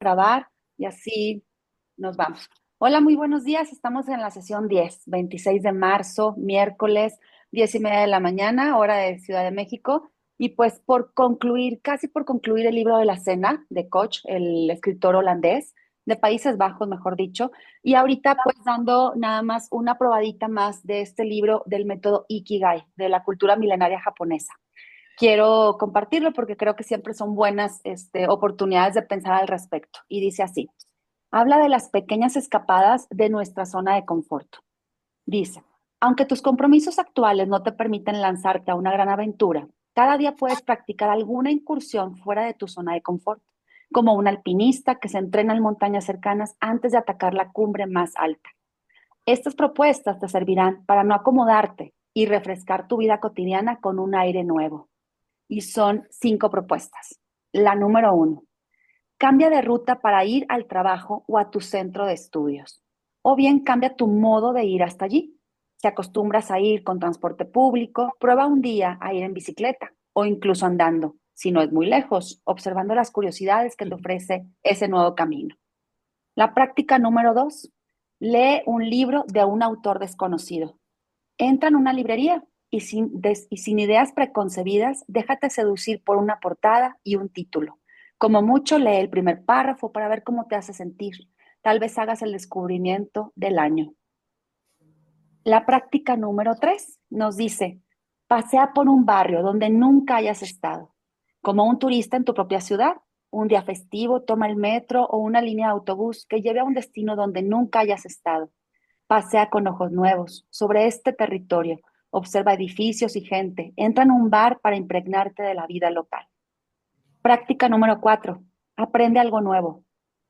destrabar y así nos vamos. Hola, muy buenos días. Estamos en la sesión 10, 26 de marzo, miércoles, 10:30 de la mañana, hora de Ciudad de México. Y pues por concluir, casi por concluir el libro de la cena de Koch, el escritor holandés, de Países Bajos, mejor dicho. Y ahorita pues dando nada más una probadita más de este libro del método Ikigai, de la cultura milenaria japonesa. Quiero compartirlo porque creo que siempre son buenas oportunidades de pensar al respecto. Y dice así, habla de las pequeñas escapadas de nuestra zona de confort. Dice, aunque tus compromisos actuales no te permiten lanzarte a una gran aventura, cada día puedes practicar alguna incursión fuera de tu zona de confort, como un alpinista que se entrena en montañas cercanas antes de atacar la cumbre más alta. Estas propuestas te servirán para no acomodarte y refrescar tu vida cotidiana con un aire nuevo. Y son 5 propuestas. La número 1, cambia de ruta para ir al trabajo o a tu centro de estudios. O bien cambia tu modo de ir hasta allí. Si acostumbras a ir con transporte público, prueba un día a ir en bicicleta o incluso andando, si no es muy lejos, observando las curiosidades que te ofrece ese nuevo camino. La práctica número 2, lee un libro de un autor desconocido. Entra en una librería y sin ideas preconcebidas, déjate seducir por una portada y un título. Como mucho, lee el primer párrafo para ver cómo te hace sentir. Tal vez hagas el descubrimiento del año. La práctica número 3 nos dice, pasea por un barrio donde nunca hayas estado. Como un turista en tu propia ciudad, un día festivo, toma el metro o una línea de autobús que lleve a un destino donde nunca hayas estado. Pasea con ojos nuevos sobre este territorio, observa edificios y gente, entra en un bar para impregnarte de la vida local. Práctica número 4, aprende algo nuevo.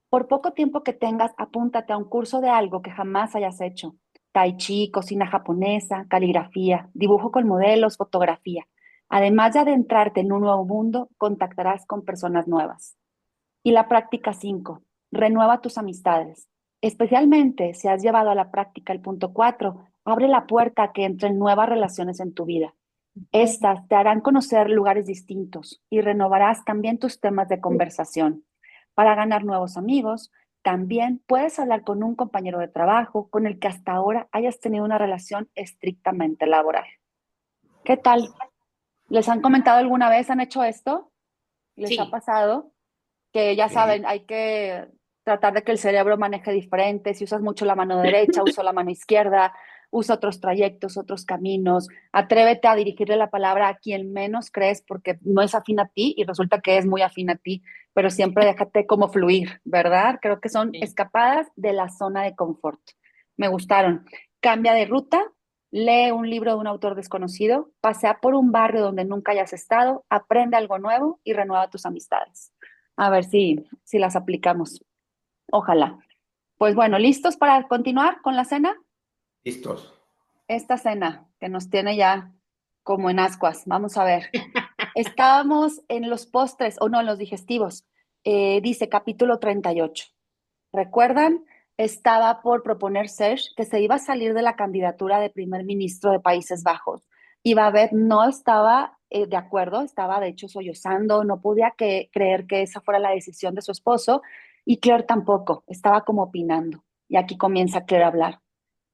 Por poco tiempo que tengas, apúntate a un curso de algo que jamás hayas hecho. Tai chi, cocina japonesa, caligrafía, dibujo con modelos, fotografía. Además de adentrarte en un nuevo mundo, contactarás con personas nuevas. Y la práctica 5, renueva tus amistades. Especialmente si has llevado a la práctica el punto 4, abre la puerta a que entren nuevas relaciones en tu vida. Estas te harán conocer lugares distintos y renovarás también tus temas de conversación. Para ganar nuevos amigos, también puedes hablar con un compañero de trabajo con el que hasta ahora hayas tenido una relación estrictamente laboral. ¿Qué tal? ¿Les han comentado alguna vez? ¿Han hecho esto? ¿Les ha Sí, pasado? Que ya sí, saben, hay que tratar de que el cerebro maneje diferente. Si usas mucho la mano derecha, usa la mano izquierda, usa otros trayectos, otros caminos. Atrévete a dirigirle la palabra a quien menos crees porque no es afín a ti y resulta que es muy afín a ti, pero siempre déjate como fluir, ¿verdad? Creo que son sí. escapadas de la zona de confort. Me gustaron. Cambia de ruta. Lee un libro de un autor desconocido, pasea por un barrio donde nunca hayas estado, aprende algo nuevo y renueva tus amistades. A ver si las aplicamos. Ojalá. Pues bueno, ¿listos para continuar con la cena? Listos. Esta cena que nos tiene ya como en ascuas. Vamos a ver. Estábamos en los postres, o no, en los digestivos. Dice capítulo 38. ¿Recuerdan? Estaba por proponer Serge que se iba a salir de la candidatura de primer ministro de Países Bajos. Y Babette no estaba de acuerdo, estaba de hecho sollozando, no podía creer que esa fuera la decisión de su esposo. Y Claire tampoco, estaba como opinando. Y aquí comienza Claire a hablar.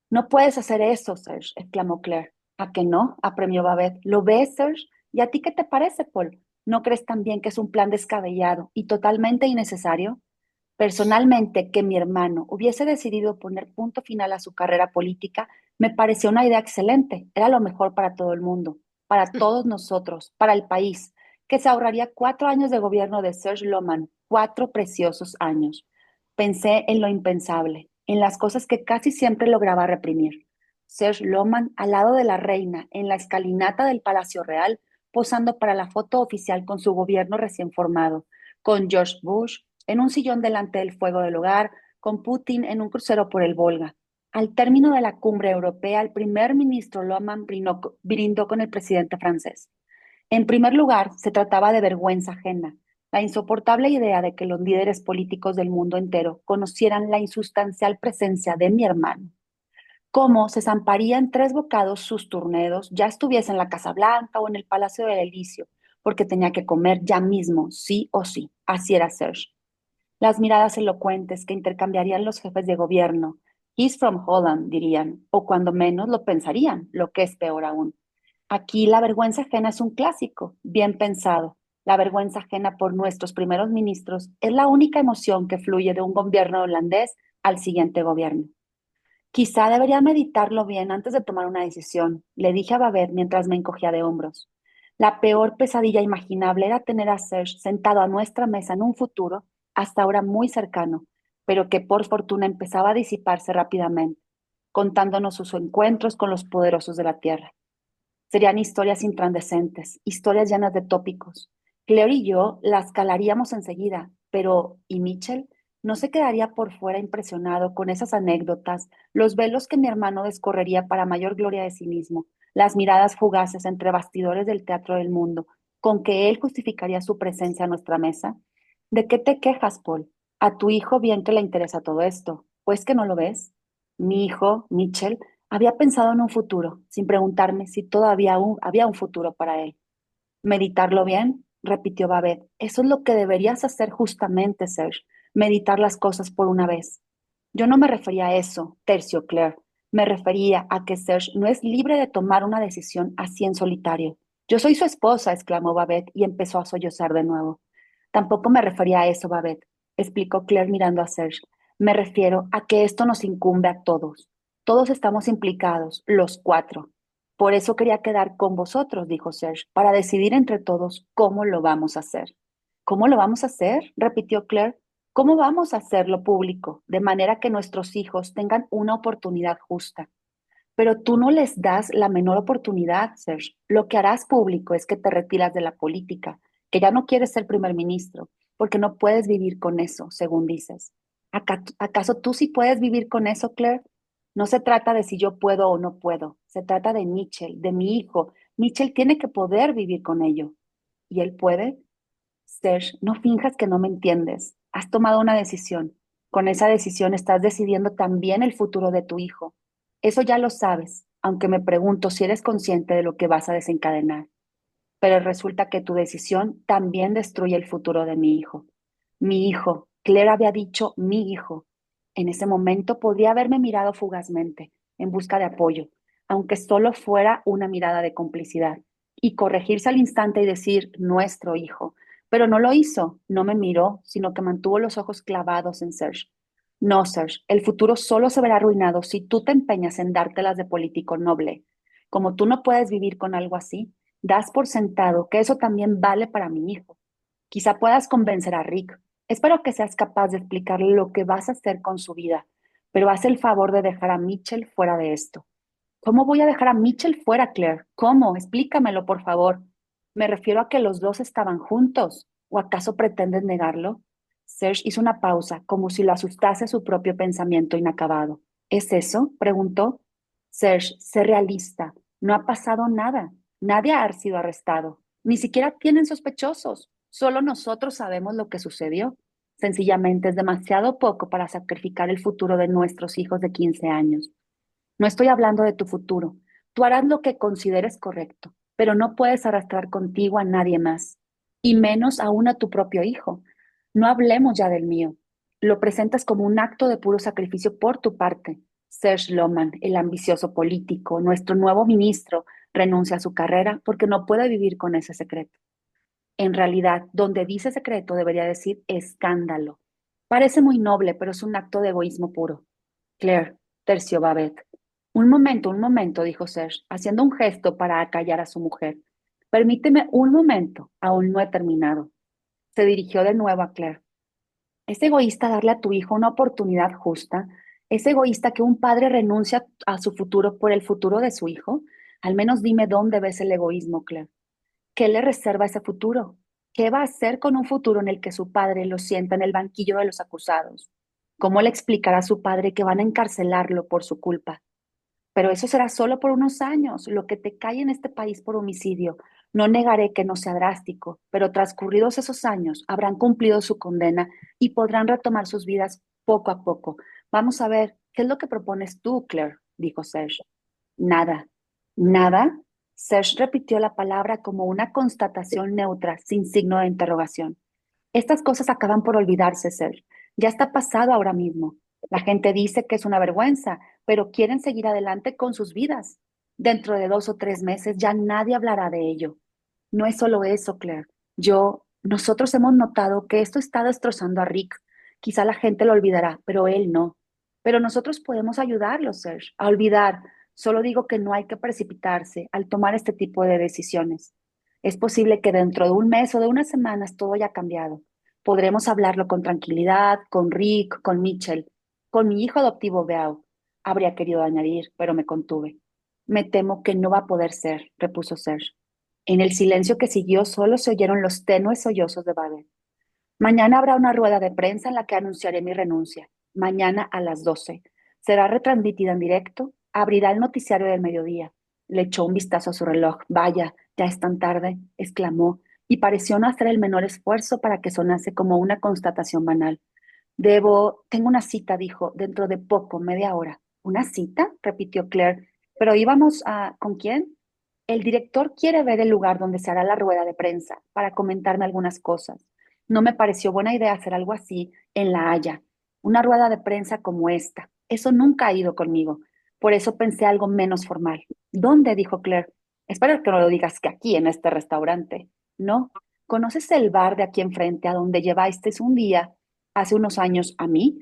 No puedes hacer eso, Serge, exclamó Claire. ¿A que no? Apremió Babette. ¿Lo ves, Serge? ¿Y a ti qué te parece, Paul? ¿No crees también que es un plan descabellado y totalmente innecesario? Personalmente, que mi hermano hubiese decidido poner punto final a su carrera política, me pareció una idea excelente. Era lo mejor para todo el mundo, para todos nosotros, para el país, que se ahorraría 4 años de gobierno de Serge Loman, 4 preciosos años. Pensé en lo impensable, en las cosas que casi siempre lograba reprimir. Serge Loman al lado de la reina, en la escalinata del Palacio Real, posando para la foto oficial con su gobierno recién formado, con George Bush en un sillón delante del fuego del hogar, con Putin en un crucero por el Volga. Al término de la cumbre europea, el primer ministro Loman brindó con el presidente francés. En primer lugar, se trataba de vergüenza ajena, la insoportable idea de que los líderes políticos del mundo entero conocieran la insustancial presencia de mi hermano. Cómo se zamparían 3 bocados sus turnedos, ya estuviese en la Casa Blanca o en el Palacio del Elíseo, porque tenía que comer ya mismo, sí o sí. Así era Serge. las miradas elocuentes que intercambiarían los jefes de gobierno. He's from Holland, dirían, o cuando menos lo pensarían, lo que es peor aún. Aquí la vergüenza ajena es un clásico, bien pensado. La vergüenza ajena por nuestros primeros ministros es la única emoción que fluye de un gobierno holandés al siguiente gobierno. Quizá debería meditarlo bien antes de tomar una decisión, le dije a Babette mientras me encogía de hombros. La peor pesadilla imaginable era tener a Serge sentado a nuestra mesa en un futuro, hasta ahora muy cercano, pero que por fortuna empezaba a disiparse rápidamente, contándonos sus encuentros con los poderosos de la tierra. Serían historias incandescentes, historias llenas de tópicos. Claire y yo las calaríamos enseguida, pero ¿y Mitchell? ¿No se quedaría por fuera impresionado con esas anécdotas, los velos que mi hermano descorrería para mayor gloria de sí mismo, las miradas fugaces entre bastidores del teatro del mundo, con que él justificaría su presencia a nuestra mesa? ¿De qué te quejas, Paul? A tu hijo bien que le interesa todo esto, ¿pues que no lo ves? Mi hijo, Mitchell, había pensado en un futuro, sin preguntarme si todavía había un futuro para él. Meditarlo bien, repitió Babette. Eso es lo que deberías hacer justamente, Serge. Meditar las cosas por una vez. Yo no me refería a eso, terció Claire. Me refería a que Serge no es libre de tomar una decisión así en solitario. Yo soy su esposa, exclamó Babette y empezó a sollozar de nuevo. Tampoco me refería a eso, Babette, explicó Claire mirando a Serge. Me refiero a que esto nos incumbe a todos. Todos estamos implicados, los cuatro. Por eso quería quedar con vosotros, dijo Serge, para decidir entre todos cómo lo vamos a hacer. ¿Cómo lo vamos a hacer? Repitió Claire. ¿Cómo vamos a hacerlo público, de manera que nuestros hijos tengan una oportunidad justa? Pero tú no les das la menor oportunidad, Serge. Lo que harás público es que te retiras de la política, que ya no quieres ser primer ministro, porque no puedes vivir con eso, según dices. ¿Acaso tú sí puedes vivir con eso, Claire? No se trata de si yo puedo o no puedo, se trata de Mitchell, de mi hijo. Mitchell tiene que poder vivir con ello. ¿Y él puede? Serge, no finjas que no me entiendes. Has tomado una decisión. Con esa decisión estás decidiendo también el futuro de tu hijo. Eso ya lo sabes, aunque me pregunto si eres consciente de lo que vas a desencadenar. Pero resulta que tu decisión también destruye el futuro de mi hijo. Mi hijo, Claire había dicho mi hijo. En ese momento podría haberme mirado fugazmente, en busca de apoyo, aunque solo fuera una mirada de complicidad, y corregirse al instante y decir nuestro hijo. Pero no lo hizo, no me miró, sino que mantuvo los ojos clavados en Serge. No, Serge, el futuro solo se verá arruinado si tú te empeñas en dártelas de político noble. Como tú no puedes vivir con algo así, das por sentado que eso también vale para mi hijo. Quizá puedas convencer a Rick. Espero que seas capaz de explicarle lo que vas a hacer con su vida, pero haz el favor de dejar a Mitchell fuera de esto. ¿Cómo voy a dejar a Mitchell fuera, Claire? ¿Cómo? Explícamelo, por favor. Me refiero a que los dos estaban juntos. ¿O acaso pretendes negarlo? Serge hizo una pausa, como si lo asustase su propio pensamiento inacabado. ¿Es eso? Preguntó. Serge, sé realista. No ha pasado nada. Nadie ha sido arrestado. Ni siquiera tienen sospechosos. Solo nosotros sabemos lo que sucedió. Sencillamente es demasiado poco para sacrificar el futuro de nuestros hijos de 15 años. No estoy hablando de tu futuro. Tú harás lo que consideres correcto, pero no puedes arrastrar contigo a nadie más, y menos aún a tu propio hijo. No hablemos ya del mío. Lo presentas como un acto de puro sacrificio por tu parte. Serge Loman, el ambicioso político, nuestro nuevo ministro, renuncia a su carrera porque no puede vivir con ese secreto. En realidad, donde dice secreto debería decir escándalo. Parece muy noble, pero es un acto de egoísmo puro. Claire, terció Babette. Un momento, dijo Serge, haciendo un gesto para acallar a su mujer. Permíteme un momento, aún no he terminado. Se dirigió de nuevo a Claire. ¿Es egoísta darle a tu hijo una oportunidad justa? ¿Es egoísta que un padre renuncie a su futuro por el futuro de su hijo? Al menos dime dónde ves el egoísmo, Claire. ¿Qué le reserva ese futuro? ¿Qué va a hacer con un futuro en el que su padre lo sienta en el banquillo de los acusados? ¿Cómo le explicará a su padre que van a encarcelarlo por su culpa? Pero eso será solo por unos años, lo que te cae en este país por homicidio. No negaré que no sea drástico, pero transcurridos esos años habrán cumplido su condena y podrán retomar sus vidas poco a poco. Vamos a ver, ¿qué es lo que propones tú, Claire? Dijo Serge. Nada. ¿Nada? Serge repitió la palabra como una constatación neutra, sin signo de interrogación. Estas cosas acaban por olvidarse, Serge. Ya está pasado ahora mismo. La gente dice que es una vergüenza, pero quieren seguir adelante con sus vidas. Dentro de 2 o 3 meses ya nadie hablará de ello. No es solo eso, Claire. Nosotros hemos notado que esto está destrozando a Rick. Quizá la gente lo olvidará, pero él no. Pero nosotros podemos ayudarlo, Serge, a olvidar. Solo digo que no hay que precipitarse al tomar este tipo de decisiones. Es posible que dentro de un mes o de unas semanas todo haya cambiado. Podremos hablarlo con tranquilidad, con Rick, con Mitchell, con mi hijo adoptivo Beau. Habría querido añadir, pero me contuve. Me temo que no va a poder ser, repuso Serge. En el silencio que siguió solo se oyeron los tenues sollozos de Babel. Mañana habrá una rueda de prensa en la que anunciaré mi renuncia. Mañana a las 12. Será retransmitida en directo. Abrirá el noticiario del mediodía. Le echó un vistazo a su reloj. Vaya, ya es tan tarde, exclamó, y pareció no hacer el menor esfuerzo para que sonase como una constatación banal. Tengo una cita, dijo, dentro de poco, media hora. ¿Una cita? Repitió Claire. ¿Pero ¿con quién? El director quiere ver el lugar donde se hará la rueda de prensa para comentarme algunas cosas. No me pareció buena idea hacer algo así en La Haya, una rueda de prensa como esta. Eso nunca ha ido conmigo. Por eso pensé algo menos formal. ¿Dónde? Dijo Claire. Espero que no lo digas que aquí, en este restaurante. No. ¿Conoces el bar de aquí enfrente a donde llevasteis un día, hace unos años, a mí?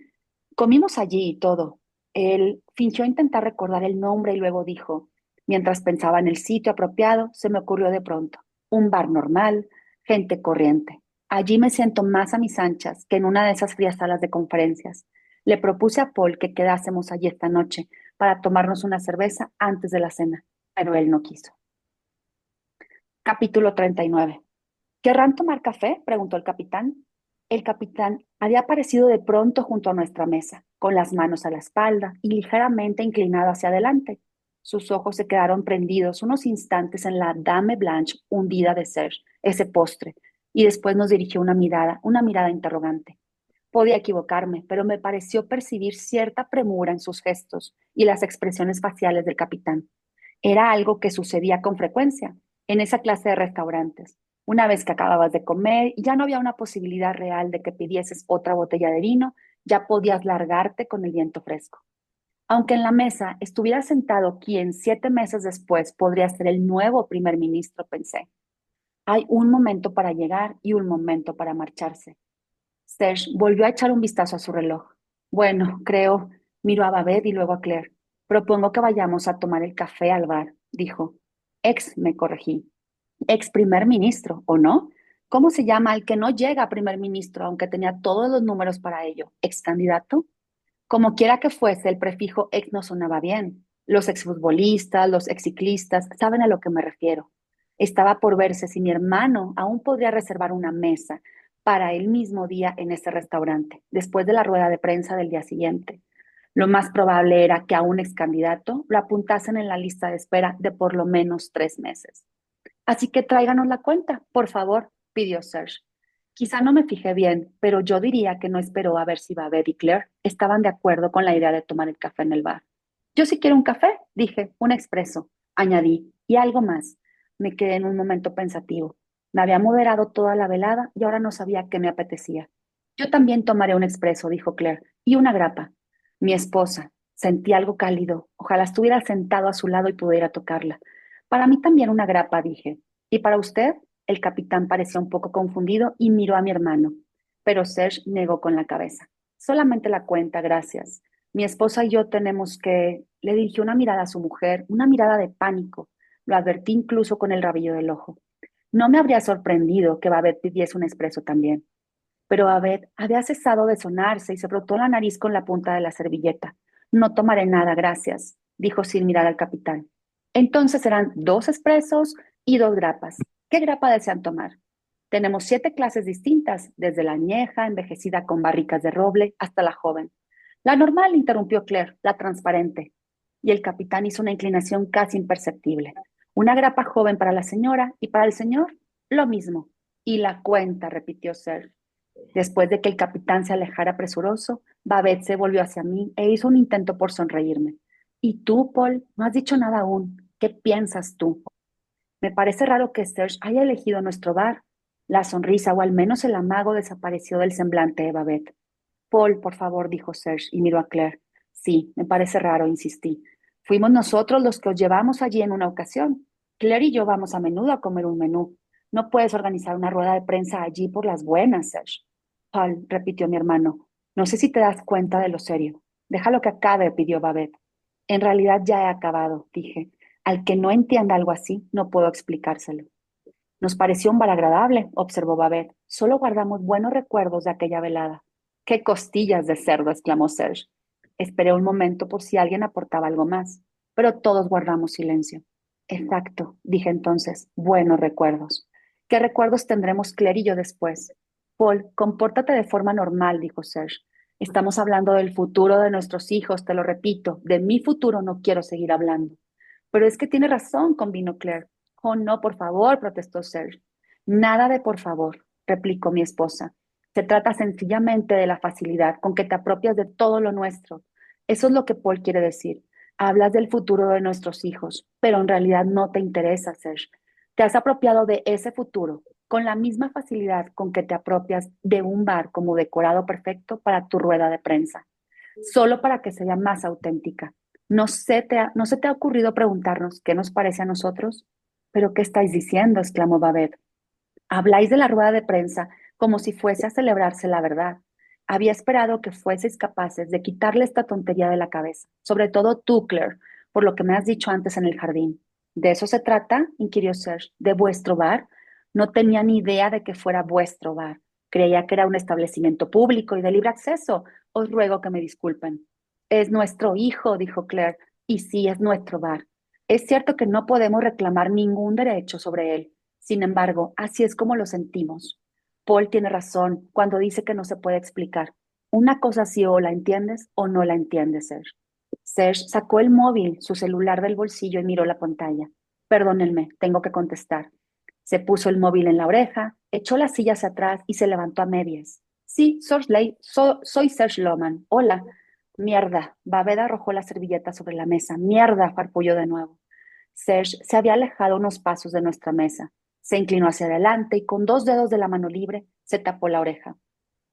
Comimos allí y todo. Él fingió intentar recordar el nombre y luego dijo, mientras pensaba en el sitio apropiado, se me ocurrió de pronto, un bar normal, gente corriente. Allí me siento más a mis anchas que en una de esas frías salas de conferencias. Le propuse a Paul que quedásemos allí esta noche para tomarnos una cerveza antes de la cena, pero él no quiso. Capítulo 39. ¿Querrán tomar café? Preguntó el capitán. El capitán había aparecido de pronto junto a nuestra mesa, con las manos a la espalda y ligeramente inclinado hacia adelante. Sus ojos se quedaron prendidos unos instantes en la Dame Blanche hundida de Serge, ese postre, y después nos dirigió una mirada interrogante. Podía equivocarme, pero me pareció percibir cierta premura en sus gestos y las expresiones faciales del capitán. Era algo que sucedía con frecuencia en esa clase de restaurantes. Una vez que acababas de comer y ya no había una posibilidad real de que pidieses otra botella de vino, ya podías largarte con el viento fresco. Aunque en la mesa estuviera sentado quien 7 meses después podría ser el nuevo primer ministro, pensé. Hay un momento para llegar y un momento para marcharse. Serge volvió a echar un vistazo a su reloj. Bueno, creo, miró a Babette y luego a Claire. Propongo que vayamos a tomar el café al bar, dijo. Me corregí. Ex primer ministro, ¿o no? ¿Cómo se llama el que no llega a primer ministro, aunque tenía todos los números para ello? ¿Ex candidato? Como quiera que fuese, el prefijo ex no sonaba bien. Los exfutbolistas, los exciclistas, saben a lo que me refiero. Estaba por verse si mi hermano aún podría reservar una mesa para el mismo día en ese restaurante, después de la rueda de prensa del día siguiente. Lo más probable era que a un ex candidato lo apuntasen en la lista de espera de por lo menos 3 meses. Así que tráiganos la cuenta, por favor, pidió Serge. Quizá no me fijé bien, pero yo diría que no esperó a ver si Babette y Claire estaban de acuerdo con la idea de tomar el café en el bar. Yo sí quiero un café, dije, un expreso, añadí, y algo más. Me quedé en un momento pensativo. Me había moderado toda la velada y ahora no sabía qué me apetecía. Yo también tomaré un expreso, dijo Claire, y una grapa. Mi esposa, sentí algo cálido. Ojalá estuviera sentado a su lado y pudiera tocarla. Para mí también una grapa, dije. ¿Y para usted? El capitán parecía un poco confundido y miró a mi hermano, pero Serge negó con la cabeza. Solamente la cuenta, gracias. Mi esposa y yo tenemos que... Le dirigió una mirada a su mujer, una mirada de pánico. Lo advertí incluso con el rabillo del ojo. No me habría sorprendido que Babette pidiese un expreso también. Pero Babette había cesado de sonarse y se frotó la nariz con la punta de la servilleta. No tomaré nada, gracias, dijo sin mirar al capitán. Entonces serán 2 expresos y 2 grapas. ¿Qué grapa desean tomar? Tenemos 7 clases distintas, desde la añeja, envejecida con barricas de roble, hasta la joven. La normal, interrumpió Claire, la transparente. Y el capitán hizo una inclinación casi imperceptible. Una grapa joven para la señora y para el señor, lo mismo. Y la cuenta, repitió Sir. Después de que el capitán se alejara presuroso, Babette se volvió hacia mí e hizo un intento por sonreírme. ¿Y tú, Paul? No has dicho nada aún. ¿Qué piensas tú? Me parece raro que Serge haya elegido nuestro bar. La sonrisa o al menos el amago desapareció del semblante de Babette. Paul, por favor, dijo Serge y miró a Claire. Sí, me parece raro, insistí. Fuimos nosotros los que os llevamos allí en una ocasión. Claire y yo vamos a menudo a comer un menú. No puedes organizar una rueda de prensa allí por las buenas, Serge. Paul, repitió mi hermano, no sé si te das cuenta de lo serio. Déjalo que acabe, pidió Babette. En realidad ya he acabado, dije. Al que no entienda algo así, no puedo explicárselo. Nos pareció un bar agradable, observó Babette. Solo guardamos buenos recuerdos de aquella velada. ¡Qué costillas de cerdo! Exclamó Serge. Esperé un momento por si alguien aportaba algo más, pero todos guardamos silencio. Exacto, dije entonces, buenos recuerdos. ¿Qué recuerdos tendremos Claire y yo después? Paul, compórtate de forma normal, dijo Serge. Estamos hablando del futuro de nuestros hijos, te lo repito. De mi futuro no quiero seguir hablando. Pero es que tiene razón, convino Claire. Oh, no, por favor, protestó Serge. Nada de por favor, replicó mi esposa. Se trata sencillamente de la facilidad con que te apropias de todo lo nuestro. Eso es lo que Paul quiere decir. Hablas del futuro de nuestros hijos, pero en realidad no te interesa, Serge. Te has apropiado de ese futuro con la misma facilidad con que te apropias de un bar como decorado perfecto para tu rueda de prensa, solo para que sea más auténtica. ¿No se te ha ocurrido preguntarnos qué nos parece a nosotros? ¿Pero qué estáis diciendo? Exclamó Babette. Habláis de la rueda de prensa como si fuese a celebrarse la verdad. Había esperado que fueseis capaces de quitarle esta tontería de la cabeza, sobre todo tú, Claire, por lo que me has dicho antes en el jardín. ¿De eso se trata? Inquirió Serge. ¿De vuestro bar? No tenía ni idea de que fuera vuestro bar. Creía que era un establecimiento público y de libre acceso. Os ruego que me disculpen. Es nuestro hijo, dijo Claire, y sí, es nuestro bar. Es cierto que no podemos reclamar ningún derecho sobre él. Sin embargo, así es como lo sentimos. Paul tiene razón cuando dice que no se puede explicar. Una cosa así o la entiendes o no la entiendes, Serge. Serge sacó el móvil, su celular del bolsillo y miró la pantalla. Perdónenme, tengo que contestar. Se puso el móvil en la oreja, echó las sillas hacia atrás y se levantó a medias. Sí, soy Serge Loman. Hola. Mierda. Babette arrojó la servilleta sobre la mesa. Mierda, farfulló de nuevo. Serge se había alejado unos pasos de nuestra mesa. Se inclinó hacia adelante y con dos dedos de la mano libre se tapó la oreja.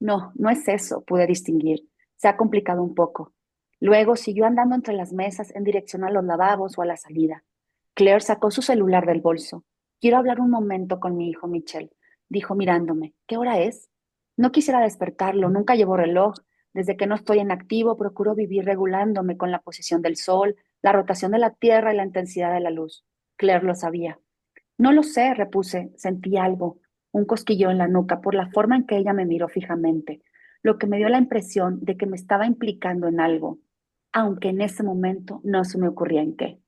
No, no es eso, pude distinguir. Se ha complicado un poco. Luego siguió andando entre las mesas en dirección a los lavabos o a la salida. Claire sacó su celular del bolso. Quiero hablar un momento con mi hijo Michel, dijo mirándome. ¿Qué hora es? No quisiera despertarlo, nunca llevo reloj. Desde que no estoy en activo, procuro vivir regulándome con la posición del sol, la rotación de la Tierra y la intensidad de la luz. Claire lo sabía. No lo sé, repuse. Sentí algo, un cosquilleo en la nuca por la forma en que ella me miró fijamente, lo que me dio la impresión de que me estaba implicando en algo, aunque en ese momento no se me ocurría en qué.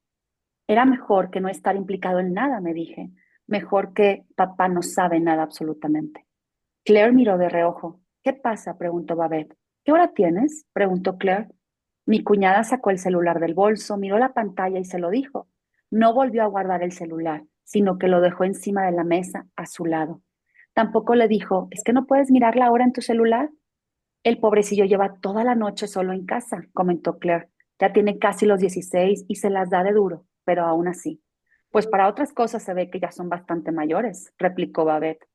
Era mejor que no estar implicado en nada, me dije. Mejor que papá no sabe nada absolutamente. Claire miró de reojo. ¿Qué pasa? Preguntó Babette. ¿Qué hora tienes? Preguntó Claire. Mi cuñada sacó el celular del bolso, miró la pantalla y se lo dijo. No volvió a guardar el celular, sino que lo dejó encima de la mesa, a su lado. Tampoco le dijo, ¿es que no puedes mirar la hora en tu celular? El pobrecillo lleva toda la noche solo en casa, comentó Claire. Ya tiene casi los 16 y se las da de duro, pero aún así. Pues para otras cosas se ve que ya son bastante mayores, replicó Babette.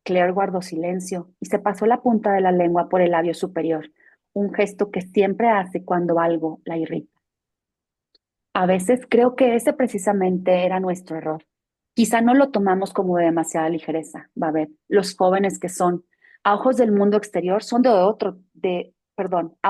Claire guardó silencio y se pasó la punta de la lengua por el labio superior, un gesto que siempre hace cuando algo la irrita. A veces creo que ese precisamente era nuestro error. Quizá no lo tomamos como de demasiada ligereza, Babette. Los jóvenes que son, a ojos del mundo exterior, son a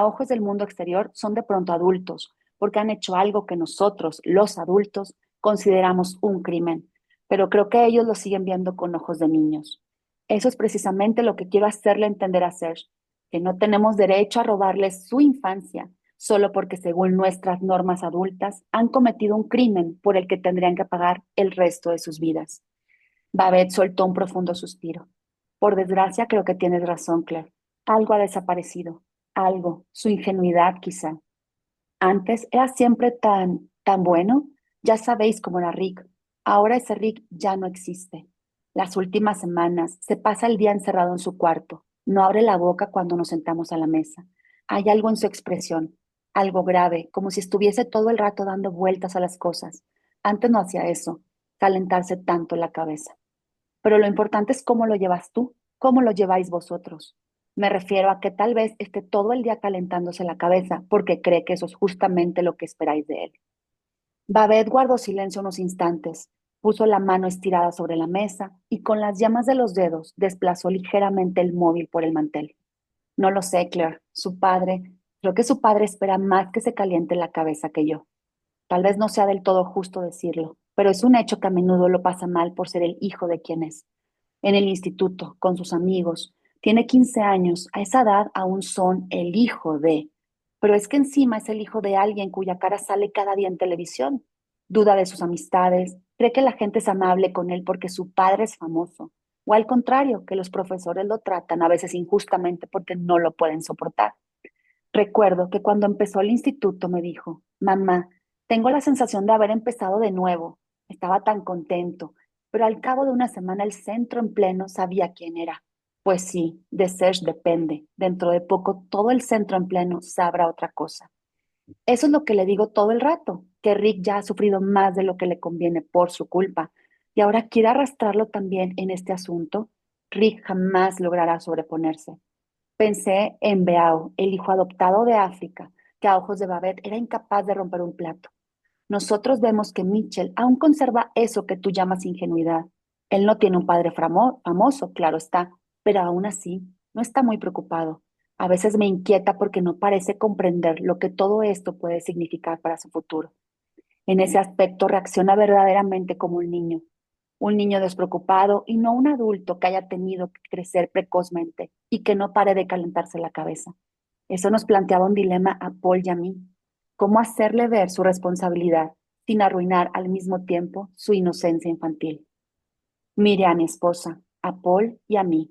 ojos del mundo exterior son de pronto adultos, porque han hecho algo que nosotros, los adultos, consideramos un crimen. Pero creo que ellos lo siguen viendo con ojos de niños. Eso es precisamente lo que quiero hacerle entender a Serge, que no tenemos derecho a robarles su infancia solo porque según nuestras normas adultas han cometido un crimen por el que tendrían que pagar el resto de sus vidas. Babette soltó un profundo suspiro. Por desgracia, creo que tienes razón, Claire. Algo ha desaparecido. Algo. Su ingenuidad, quizá. Antes era siempre tan bueno. Ya sabéis cómo era Rick. Ahora ese Rick ya no existe. Las últimas semanas se pasa el día encerrado en su cuarto. No abre la boca cuando nos sentamos a la mesa. Hay algo en su expresión, algo grave, como si estuviese todo el rato dando vueltas a las cosas. Antes no hacía eso, calentarse tanto la cabeza. pero lo importante es cómo lo llevas tú, cómo lo lleváis vosotros. Me refiero a que tal vez esté todo el día calentándose la cabeza porque cree que eso es justamente lo que esperáis de él. Babette guardó silencio unos instantes, puso la mano estirada sobre la mesa y con las llamas de los dedos desplazó ligeramente el móvil por el mantel. No lo sé, Claire. Creo que su padre espera más que se caliente la cabeza que yo. Tal vez no sea del todo justo decirlo, pero es un hecho que a menudo lo pasa mal por ser el hijo de quien es. En el instituto, con sus amigos, tiene 15 años, a esa edad aún son el hijo de, pero es que encima es el hijo de alguien cuya cara sale cada día en televisión. Duda de sus amistades, cree que la gente es amable con él porque su padre es famoso, o al contrario, que los profesores lo tratan a veces injustamente porque no lo pueden soportar. Recuerdo que cuando empezó el instituto me dijo, mamá, tengo la sensación de haber empezado de nuevo. Estaba tan contento, pero al cabo de una semana el centro en pleno sabía quién era. Pues sí, de Serge depende. Dentro de poco todo el centro en pleno sabrá otra cosa. Eso es lo que le digo todo el rato, que Rick ya ha sufrido más de lo que le conviene por su culpa y ahora quiere arrastrarlo también en este asunto. Rick jamás logrará sobreponerse. Pensé en Beao, el hijo adoptado de África, que a ojos de Babette era incapaz de romper un plato. Nosotros vemos que Mitchell aún conserva eso que tú llamas ingenuidad. Él no tiene un padre famoso, claro está, pero aún así no está muy preocupado. A veces me inquieta porque no parece comprender lo que todo esto puede significar para su futuro. En ese aspecto reacciona verdaderamente como un niño despreocupado y no un adulto que haya tenido que crecer precozmente y que no pare de calentarse la cabeza. Eso nos planteaba un dilema a Paul y a mí. ¿Cómo hacerle ver su responsabilidad sin arruinar al mismo tiempo su inocencia infantil? Mire a mi esposa, a Paul y a mí.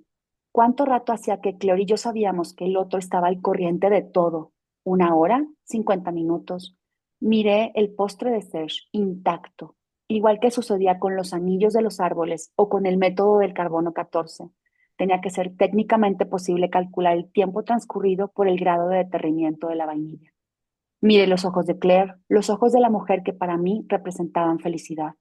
¿Cuánto rato hacía que Claire y yo sabíamos que el otro estaba al corriente de todo? ¿Una hora? ¿50 minutos? Miré el postre de Serge intacto, igual que sucedía con los anillos de los árboles o con el método del carbono 14. Tenía que ser técnicamente posible calcular el tiempo transcurrido por el grado de deterrimiento de la vainilla. Miré los ojos de Claire, los ojos de la mujer que para mí representaban felicidad.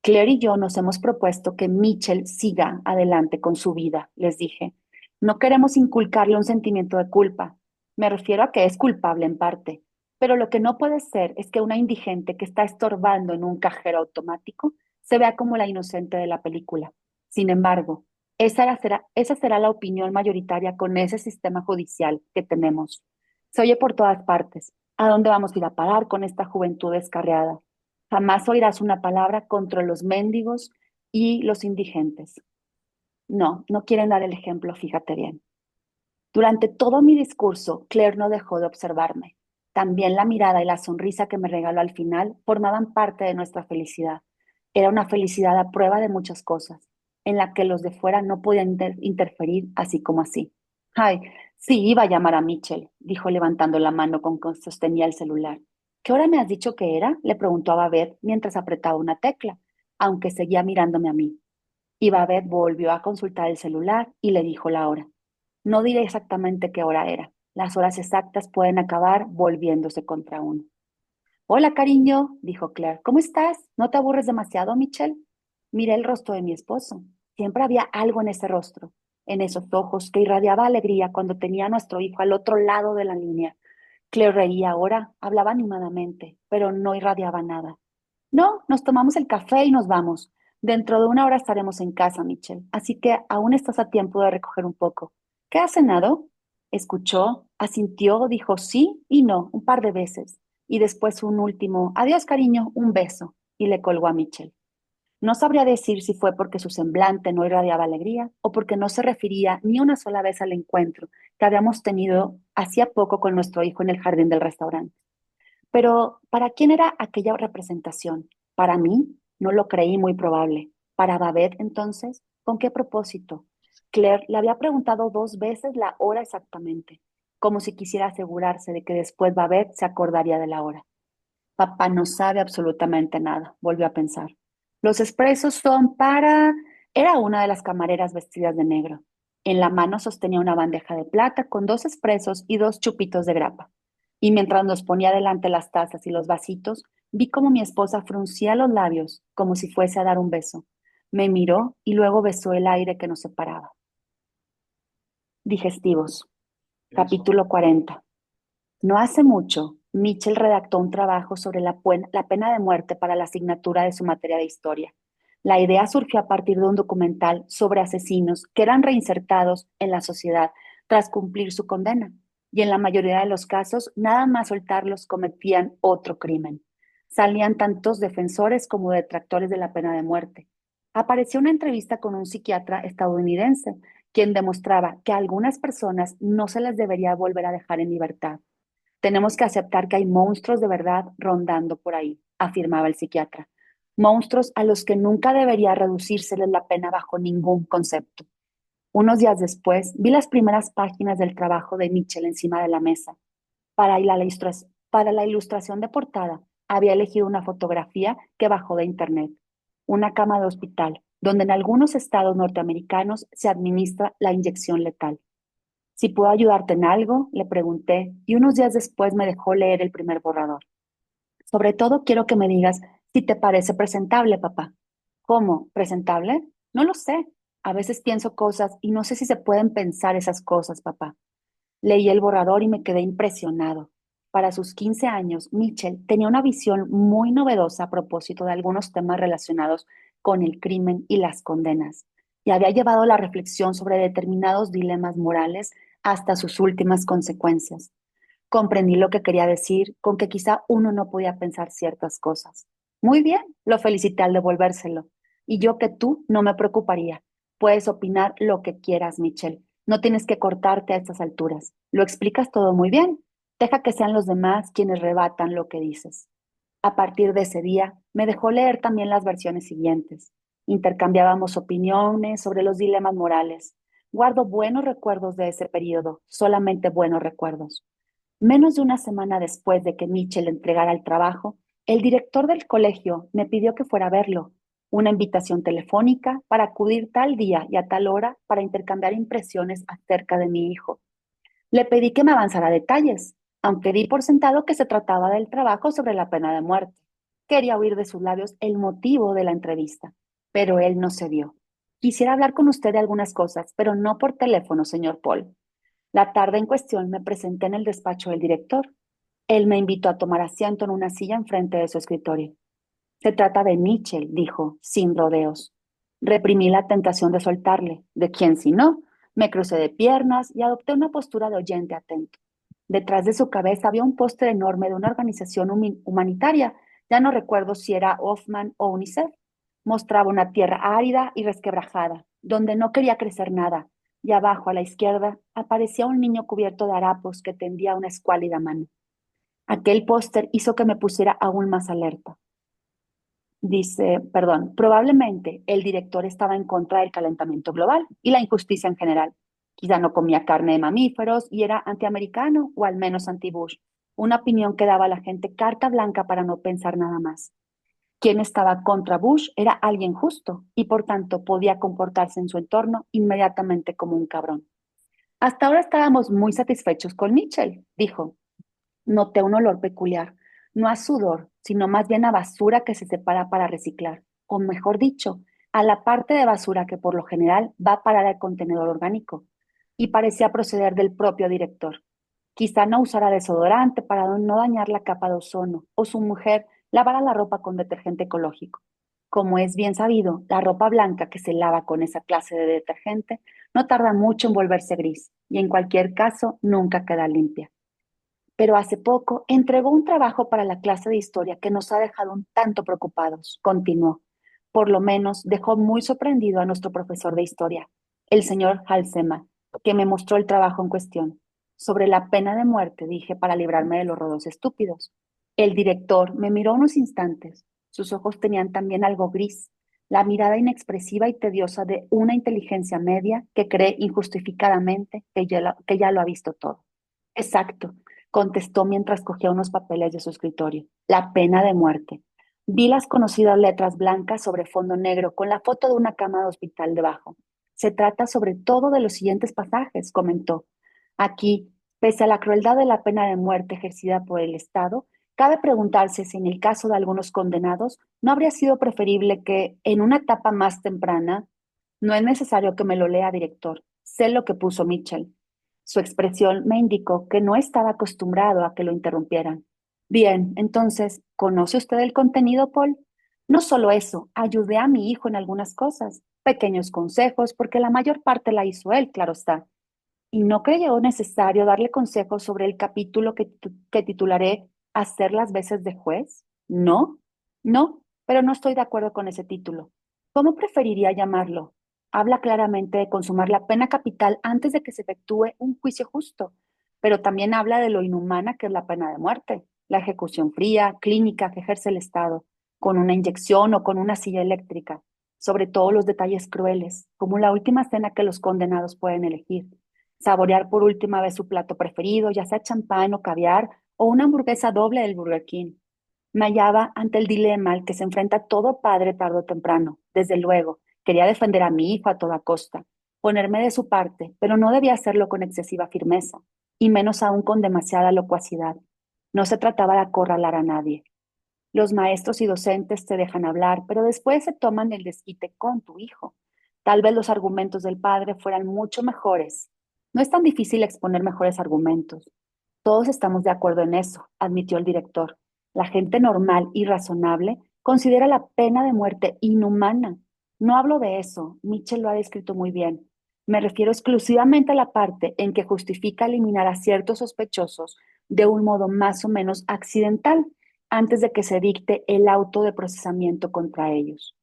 Claire y yo nos hemos propuesto que Mitchell siga adelante con su vida, les dije. No queremos inculcarle un sentimiento de culpa. Me refiero a que es culpable en parte, pero lo que no puede ser es que una indigente que está estorbando en un cajero automático se vea como la inocente de la película. Sin embargo, esa será la opinión mayoritaria con ese sistema judicial que tenemos. Se oye por todas partes. ¿A dónde vamos a ir a parar con esta juventud descarriada? Jamás oirás una palabra contra los mendigos y los indigentes. No, no quieren dar el ejemplo, fíjate bien. Durante todo mi discurso, Claire no dejó de observarme. También la mirada y la sonrisa que me regaló al final formaban parte de nuestra felicidad. Era una felicidad a prueba de muchas cosas, en la que los de fuera no podían interferir así como así. Ay, sí, iba a llamar a Mitchell, dijo levantando la mano con que sostenía el celular. ¿Qué hora me has dicho que era? Le preguntó a Babette mientras apretaba una tecla, aunque seguía mirándome a mí. Y Babette volvió a consultar el celular y le dijo la hora. No diré exactamente qué hora era. Las horas exactas pueden acabar volviéndose contra uno. Hola, cariño, dijo Claire. ¿Cómo estás? ¿No te aburres demasiado, Michelle? Miré el rostro de mi esposo. Siempre había algo en ese rostro, en esos ojos que irradiaba alegría cuando tenía a nuestro hijo al otro lado de la línea. Claire reía ahora, hablaba animadamente, pero no irradiaba nada. No, nos tomamos el café y nos vamos. Dentro de una hora estaremos en casa, Michelle, así que aún estás a tiempo de recoger un poco. ¿Qué has cenado? Escuchó, asintió, dijo sí y no un par de veces, y después un último, adiós, cariño, un beso, y le colgó a Michelle. No sabría decir si fue porque su semblante no irradiaba alegría o porque no se refería ni una sola vez al encuentro que habíamos tenido hacía poco con nuestro hijo en el jardín del restaurante. Pero, ¿para quién era aquella representación? Para mí, no lo creí muy probable. Para Babette, entonces, ¿con qué propósito? Claire le había preguntado 2 veces la hora exactamente, como si quisiera asegurarse de que después Babette se acordaría de la hora. Papá no sabe absolutamente nada, volvió a pensar. Los expresos son para... Era una de las camareras vestidas de negro. En la mano sostenía una bandeja de plata con 2 expresos y 2 chupitos de grapa. Y mientras nos ponía delante las tazas y los vasitos, vi como mi esposa fruncía los labios como si fuese a dar un beso. Me miró y luego besó el aire que nos separaba. Digestivos. Capítulo 40. No hace mucho, Mitchell redactó un trabajo sobre la pena de muerte para la asignatura de su materia de historia. La idea surgió a partir de un documental sobre asesinos que eran reinsertados en la sociedad tras cumplir su condena, y en la mayoría de los casos, nada más soltarlos cometían otro crimen. Salían tantos defensores como detractores de la pena de muerte. Apareció una entrevista con un psiquiatra estadounidense, quien demostraba que a algunas personas no se les debería volver a dejar en libertad. Tenemos que aceptar que hay monstruos de verdad rondando por ahí, afirmaba el psiquiatra. Monstruos a los que nunca debería reducírseles la pena bajo ningún concepto. Unos días después, vi las primeras páginas del trabajo de Mitchell encima de la mesa. Para la ilustración de portada, había elegido una fotografía que bajó de internet. Una cama de hospital, donde en algunos estados norteamericanos se administra la inyección letal. Si puedo ayudarte en algo, le pregunté, y unos días después me dejó leer el primer borrador. Sobre todo quiero que me digas si te parece presentable, papá. ¿Cómo? ¿Presentable? No lo sé. A veces pienso cosas y no sé si se pueden pensar esas cosas, papá. Leí el borrador y me quedé impresionado. Para sus 15 años, Mitchell tenía una visión muy novedosa a propósito de algunos temas relacionados con el crimen y las condenas, y había llevado la reflexión sobre determinados dilemas morales hasta sus últimas consecuencias. Comprendí lo que quería decir con que quizá uno no podía pensar ciertas cosas. Muy bien, lo felicité al devolvérselo. Y yo que tú no me preocuparía. Puedes opinar lo que quieras, Michelle. No tienes que cortarte a estas alturas. Lo explicas todo muy bien. Deja que sean los demás quienes rebatan lo que dices. A partir de ese día, me dejó leer también las versiones siguientes. Intercambiábamos opiniones sobre los dilemas morales. Guardo buenos recuerdos de ese periodo, solamente buenos recuerdos. Menos de una semana después de que Mitchell entregara el trabajo, el director del colegio me pidió que fuera a verlo, una invitación telefónica para acudir tal día y a tal hora para intercambiar impresiones acerca de mi hijo. Le pedí que me avanzara detalles, aunque di por sentado que se trataba del trabajo sobre la pena de muerte. Quería oír de sus labios el motivo de la entrevista, pero él no cedió. Quisiera hablar con usted de algunas cosas, pero no por teléfono, señor Paul. La tarde en cuestión me presenté en el despacho del director. Él me invitó a tomar asiento en una silla enfrente de su escritorio. Se trata de Mitchell, dijo, sin rodeos. Reprimí la tentación de soltarle, de quién si no. Me crucé de piernas y adopté una postura de oyente atento. Detrás de su cabeza había un póster enorme de una organización humanitaria. Ya no recuerdo si era Hoffman o UNICEF. Mostraba una tierra árida y resquebrajada, donde no quería crecer nada, y abajo a la izquierda aparecía un niño cubierto de harapos que tendía una escuálida mano. Aquel póster hizo que me pusiera aún más alerta. Dice, perdón, probablemente el director estaba en contra del calentamiento global y la injusticia en general. Quizá no comía carne de mamíferos y era antiamericano o al menos anti-Bush. Una opinión que daba a la gente carta blanca para no pensar nada más. Quien estaba contra Bush era alguien justo y por tanto podía comportarse en su entorno inmediatamente como un cabrón. Hasta ahora estábamos muy satisfechos con Mitchell, dijo. Noté un olor peculiar, no a sudor, sino más bien a basura que se separa para reciclar, o mejor dicho, a la parte de basura que por lo general va a parar al contenedor orgánico, y parecía proceder del propio director. Quizá no usara desodorante para no dañar la capa de ozono, o su mujer lavara la ropa con detergente ecológico. Como es bien sabido, la ropa blanca que se lava con esa clase de detergente no tarda mucho en volverse gris, y en cualquier caso nunca queda limpia. Pero hace poco entregó un trabajo para la clase de historia que nos ha dejado un tanto preocupados, continuó. Por lo menos dejó muy sorprendido a nuestro profesor de historia, el señor Halsema, que me mostró el trabajo en cuestión. Sobre la pena de muerte, dije para librarme de los rodos estúpidos. El director me miró unos instantes. Sus ojos tenían también algo gris, la mirada inexpresiva y tediosa de una inteligencia media que cree injustificadamente que ya lo ha visto todo. Exacto, contestó mientras cogía unos papeles de su escritorio. La pena de muerte. Vi las conocidas letras blancas sobre fondo negro con la foto de una cama de hospital debajo. Se trata sobre todo de los siguientes pasajes, comentó. Aquí, pese a la crueldad de la pena de muerte ejercida por el Estado, Cabe preguntarse si en el caso de algunos condenados no habría sido preferible que en una etapa más temprana, no es necesario que me lo lea, director, sé lo que puso Mitchell. Su expresión me indicó que no estaba acostumbrado a que lo interrumpieran. Bien, entonces, ¿conoce usted el contenido, Paul? No solo eso, ayudé a mi hijo en algunas cosas, pequeños consejos, porque la mayor parte la hizo él, claro está. ¿Y no creyó necesario darle consejos sobre el capítulo que titularé Hacer las veces de juez? No, no, pero no estoy de acuerdo con ese título. ¿Cómo preferiría llamarlo? Habla claramente de consumar la pena capital antes de que se efectúe un juicio justo, pero también habla de lo inhumana que es la pena de muerte, la ejecución fría, clínica que ejerce el Estado, con una inyección o con una silla eléctrica, sobre todo los detalles crueles, como la última cena que los condenados pueden elegir, saborear por última vez su plato preferido, ya sea champán o caviar, o una hamburguesa doble del Burger King. Me hallaba ante el dilema al que se enfrenta todo padre tarde o temprano. Desde luego, quería defender a mi hijo a toda costa, ponerme de su parte, pero no debía hacerlo con excesiva firmeza, y menos aún con demasiada locuacidad. No se trataba de acorralar a nadie. Los maestros y docentes te dejan hablar, pero después se toman el desquite con tu hijo. Tal vez los argumentos del padre fueran mucho mejores. No es tan difícil exponer mejores argumentos. Todos estamos de acuerdo en eso, admitió el director. La gente normal y razonable considera la pena de muerte inhumana. No hablo de eso, Mitchell lo ha descrito muy bien. Me refiero exclusivamente a la parte en que justifica eliminar a ciertos sospechosos de un modo más o menos accidental antes de que se dicte el auto de procesamiento contra ellos.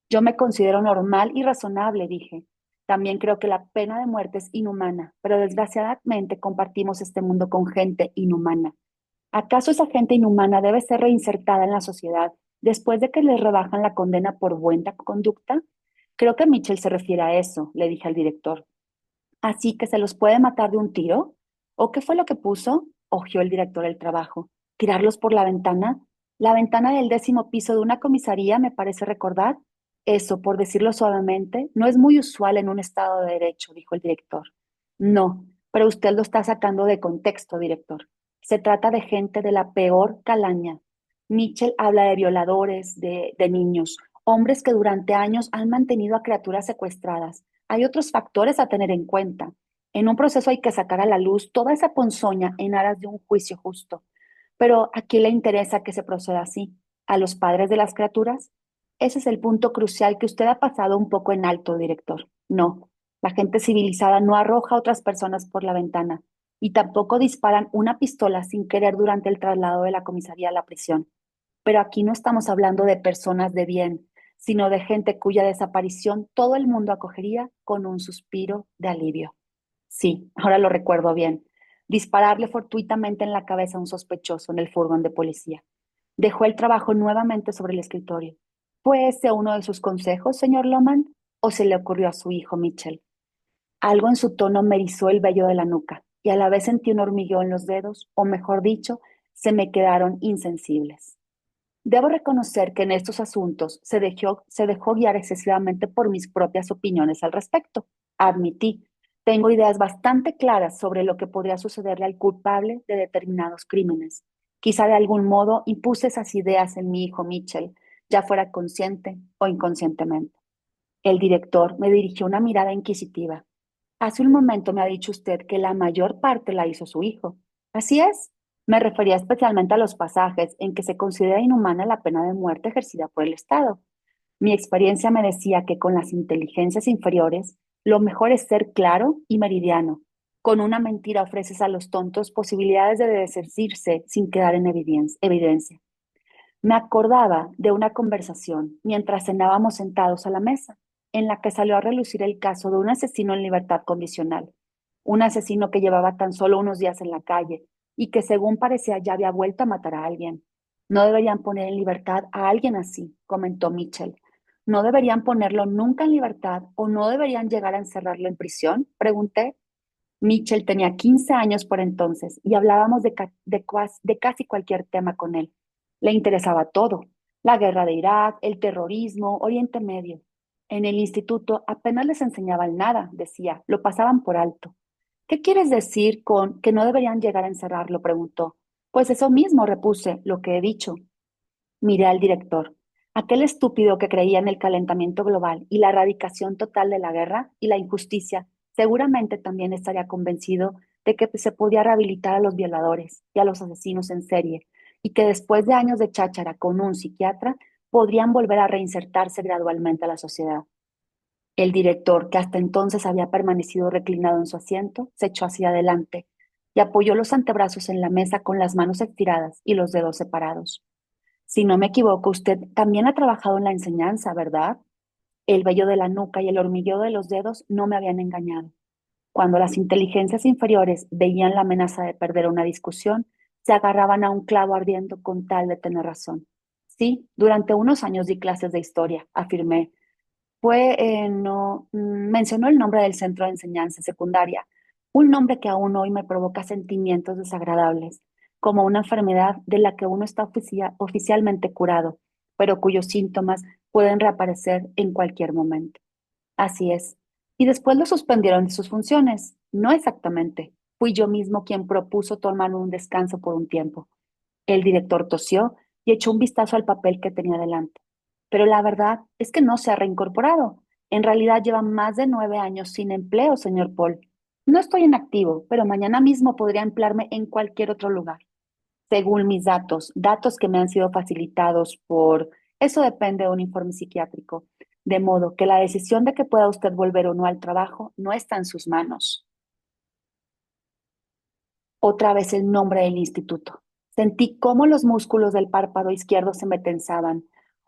Yo me considero normal y razonable, dije. También creo que la pena de muerte es inhumana, pero desgraciadamente compartimos este mundo con gente inhumana. ¿Acaso esa gente inhumana debe ser reinsertada en la sociedad después de que les rebajan la condena por buena conducta? Creo que Mitchell se refiere a eso, le dije al director. ¿Así que se los puede matar de un tiro? ¿O qué fue lo que puso? Ojeó el director del trabajo. ¿Tirarlos por la ventana? La ventana del 10º piso de una comisaría, me parece recordar. Eso, por decirlo suavemente, no es muy usual en un estado de derecho, dijo el director. No, pero usted lo está sacando de contexto, director. Se trata de gente de la peor calaña. Mitchell habla de violadores, de niños, hombres que durante años han mantenido a criaturas secuestradas. Hay otros factores a tener en cuenta. En un proceso hay que sacar a la luz toda esa ponzoña en aras de un juicio justo. Pero ¿a quién le interesa que se proceda así? ¿A los padres de las criaturas? Ese es el punto crucial que usted ha pasado un poco en alto, director. No, la gente civilizada no arroja a otras personas por la ventana y tampoco disparan una pistola sin querer durante el traslado de la comisaría a la prisión. Pero aquí no estamos hablando de personas de bien, sino de gente cuya desaparición todo el mundo acogería con un suspiro de alivio. Sí, ahora lo recuerdo bien. Dispararle fortuitamente en la cabeza a un sospechoso en el furgón de policía. Dejó el trabajo nuevamente sobre el escritorio. ¿Fue ese uno de sus consejos, señor Loman? ¿O se le ocurrió a su hijo Mitchell? Algo en su tono me erizó el vello de la nuca y a la vez sentí un hormigueo en los dedos, o mejor dicho, se me quedaron insensibles. Debo reconocer que en estos asuntos se dejó guiar excesivamente por mis propias opiniones al respecto. Admití, tengo ideas bastante claras sobre lo que podría sucederle al culpable de determinados crímenes. Quizá de algún modo impuse esas ideas en mi hijo Mitchell, ya fuera consciente o inconscientemente. El director me dirigió una mirada inquisitiva. Hace un momento me ha dicho usted que la mayor parte la hizo su hijo. Así es. Me refería especialmente a los pasajes en que se considera inhumana la pena de muerte ejercida por el Estado. Mi experiencia me decía que con las inteligencias inferiores, lo mejor es ser claro y meridiano. Con una mentira ofreces a los tontos posibilidades de desdecirse sin quedar en evidencia. Me acordaba de una conversación mientras cenábamos sentados a la mesa, en la que salió a relucir el caso de un asesino en libertad condicional, un asesino que llevaba tan solo unos días en la calle y que según parecía ya había vuelto a matar a alguien. No deberían poner en libertad a alguien así, comentó Mitchell. ¿No deberían ponerlo nunca en libertad o no deberían llegar a encerrarlo en prisión? Pregunté. Mitchell tenía 15 años por entonces y hablábamos de casi cualquier tema con él. Le interesaba todo, la guerra de Irak, el terrorismo, Oriente Medio. En el instituto apenas les enseñaban nada, decía, lo pasaban por alto. ¿Qué quieres decir con que no deberían llegar a encerrarlo? Preguntó. Pues eso mismo, repuse, lo que he dicho. Miré al director, aquel estúpido que creía en el calentamiento global y la erradicación total de la guerra y la injusticia. Seguramente también estaría convencido de que se podía rehabilitar a los violadores y a los asesinos en serie, y que después de años de cháchara con un psiquiatra, podrían volver a reinsertarse gradualmente a la sociedad. El director, que hasta entonces había permanecido reclinado en su asiento, se echó hacia adelante y apoyó los antebrazos en la mesa con las manos estiradas y los dedos separados. Si no me equivoco, usted también ha trabajado en la enseñanza, ¿verdad? El vello de la nuca y el hormigueo de los dedos no me habían engañado. Cuando las inteligencias inferiores veían la amenaza de perder una discusión, se agarraban a un clavo ardiendo con tal de tener razón. Sí, durante unos años di clases de historia, afirmé. No, mencionó el nombre del centro de enseñanza secundaria, un nombre que aún hoy me provoca sentimientos desagradables, como una enfermedad de la que uno está oficialmente curado, pero cuyos síntomas pueden reaparecer en cualquier momento. Así es. Y después lo suspendieron de sus funciones. No exactamente. Fui yo mismo quien propuso tomar un descanso por un tiempo. El director tosió y echó un vistazo al papel que tenía delante. Pero la verdad es que no se ha reincorporado. En realidad lleva más de 9 años sin empleo, señor Paul. No estoy en activo, pero mañana mismo podría emplearme en cualquier otro lugar. Según mis datos, datos que me han sido facilitados por... Eso depende de un informe psiquiátrico. De modo que la decisión de que pueda usted volver o no al trabajo no está en sus manos. Otra vez el nombre del instituto. Sentí cómo los músculos del párpado izquierdo se me tensaban.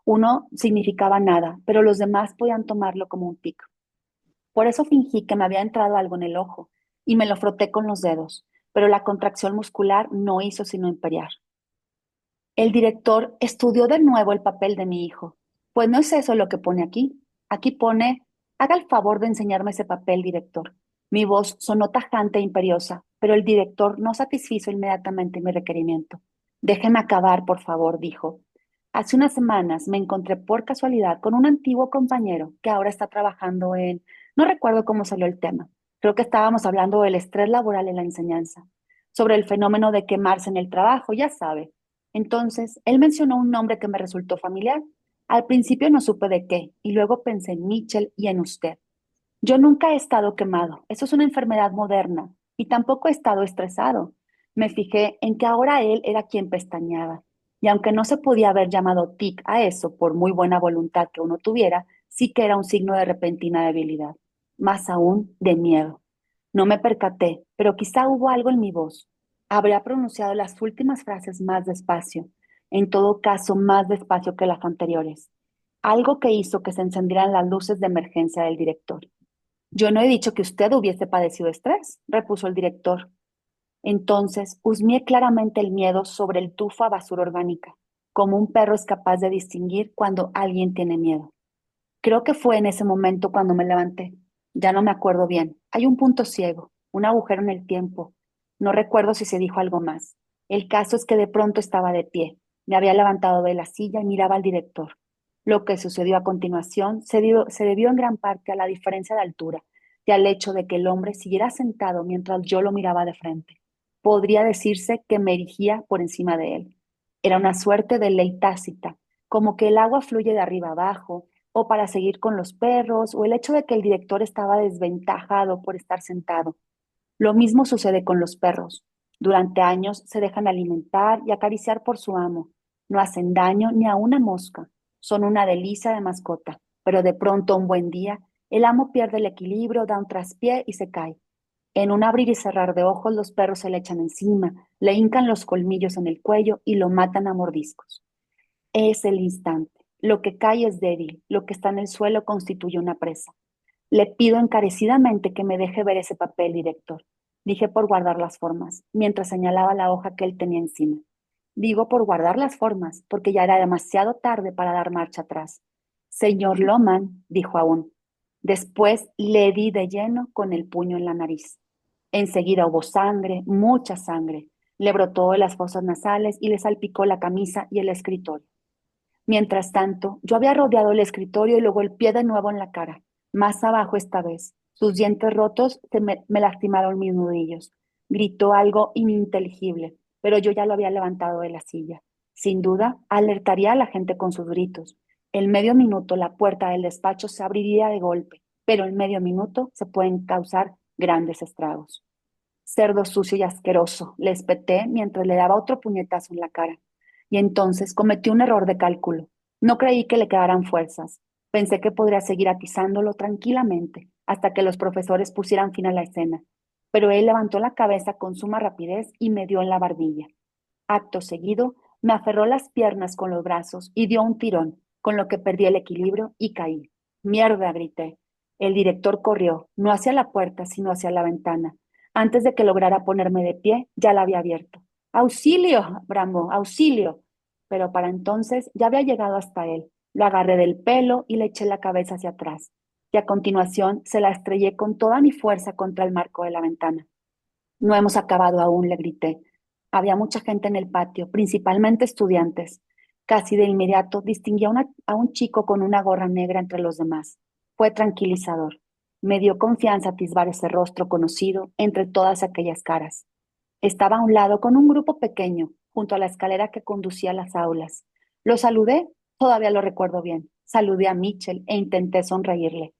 Uno significaba nada, pero los demás podían tomarlo como un tic. Por eso fingí que me había entrado algo en el ojo y me lo froté con los dedos, pero la contracción muscular no hizo sino imperiar. El director estudió de nuevo el papel de mi hijo. Pues no es eso lo que pone aquí. Aquí pone, haga el favor de enseñarme ese papel, director. Mi voz sonó tajante e imperiosa, pero el director no satisfizo inmediatamente mi requerimiento. Déjeme acabar, por favor, dijo. Hace unas semanas me encontré por casualidad con un antiguo compañero que ahora está trabajando en... No recuerdo cómo salió el tema. Creo que estábamos hablando del estrés laboral en la enseñanza, sobre el fenómeno de quemarse en el trabajo, ya sabe. Entonces, él mencionó un nombre que me resultó familiar. Al principio no supe de qué, y luego pensé en Mitchell y en usted. Yo nunca he estado quemado, eso es una enfermedad moderna, y tampoco he estado estresado. Me fijé en que ahora él era quien pestañeaba, y aunque no se podía haber llamado tic a eso por muy buena voluntad que uno tuviera, sí que era un signo de repentina debilidad, más aún de miedo. No me percaté, pero quizá hubo algo en mi voz. Habría pronunciado las últimas frases más despacio, en todo caso más despacio que las anteriores, algo que hizo que se encendieran las luces de emergencia del director. Yo no he dicho que usted hubiese padecido estrés, repuso el director. Entonces husmeé claramente el miedo sobre el tufo a basura orgánica, como un perro es capaz de distinguir cuando alguien tiene miedo. Creo que fue en ese momento cuando me levanté. Ya no me acuerdo bien. Hay un punto ciego, un agujero en el tiempo. No recuerdo si se dijo algo más. El caso es que de pronto estaba de pie. Me había levantado de la silla y miraba al director. Lo que sucedió a continuación se debió en gran parte a la diferencia de altura y al hecho de que el hombre siguiera sentado mientras yo lo miraba de frente. Podría decirse que me erigía por encima de él. Era una suerte de ley tácita, como que el agua fluye de arriba abajo o para seguir con los perros, o el hecho de que el director estaba desventajado por estar sentado. Lo mismo sucede con los perros. Durante años se dejan alimentar y acariciar por su amo. No hacen daño ni a una mosca. Son una delicia de mascota. Pero de pronto, un buen día, el amo pierde el equilibrio, da un traspié y se cae. En un abrir y cerrar de ojos, los perros se le echan encima, le hincan los colmillos en el cuello y lo matan a mordiscos. Es el instante. Lo que cae es débil, lo que está en el suelo constituye una presa. Le pido encarecidamente que me deje ver ese papel, director. Dije por guardar las formas, mientras señalaba la hoja que él tenía encima. Digo por guardar las formas, porque ya era demasiado tarde para dar marcha atrás. Señor Loman, dijo aún. Después le di de lleno con el puño en la nariz. Enseguida hubo sangre, mucha sangre. Le brotó de las fosas nasales y le salpicó la camisa y el escritorio. Mientras tanto, yo había rodeado el escritorio y luego el pie de nuevo en la cara, más abajo esta vez. Sus dientes rotos me lastimaron mis nudillos. Gritó algo ininteligible. pero yo ya lo había levantado de la silla. Sin duda, alertaría a la gente con sus gritos. En medio minuto la puerta del despacho se abriría de golpe, pero en medio minuto se pueden causar grandes estragos. Cerdo sucio y asqueroso, le espeté mientras le daba otro puñetazo en la cara. Y entonces cometí un error de cálculo. No creí que le quedaran fuerzas. Pensé que podría seguir atizándolo tranquilamente hasta que los profesores pusieran fin a la escena. Pero él levantó la cabeza con suma rapidez y me dio en la barbilla. Acto seguido, me aferró las piernas con los brazos y dio un tirón, con lo que perdí el equilibrio y caí. Mierda, grité. El director corrió, no hacia la puerta, sino hacia la ventana. Antes de que lograra ponerme de pie, ya la había abierto. ¡Auxilio! Bramó, ¡auxilio! Pero para entonces ya había llegado hasta él. Lo agarré del pelo y le eché la cabeza hacia atrás. Y a continuación se la estrellé con toda mi fuerza contra el marco de la ventana. No hemos acabado aún, le grité. Había mucha gente en el patio, principalmente estudiantes. Casi de inmediato distinguí a un chico con una gorra negra entre los demás. Fue tranquilizador. Me dio confianza atisbar ese rostro conocido entre todas aquellas caras. Estaba a un lado con un grupo pequeño, junto a la escalera que conducía a las aulas. Lo saludé, todavía lo recuerdo bien. Saludé a Mitchell e intenté sonreírle.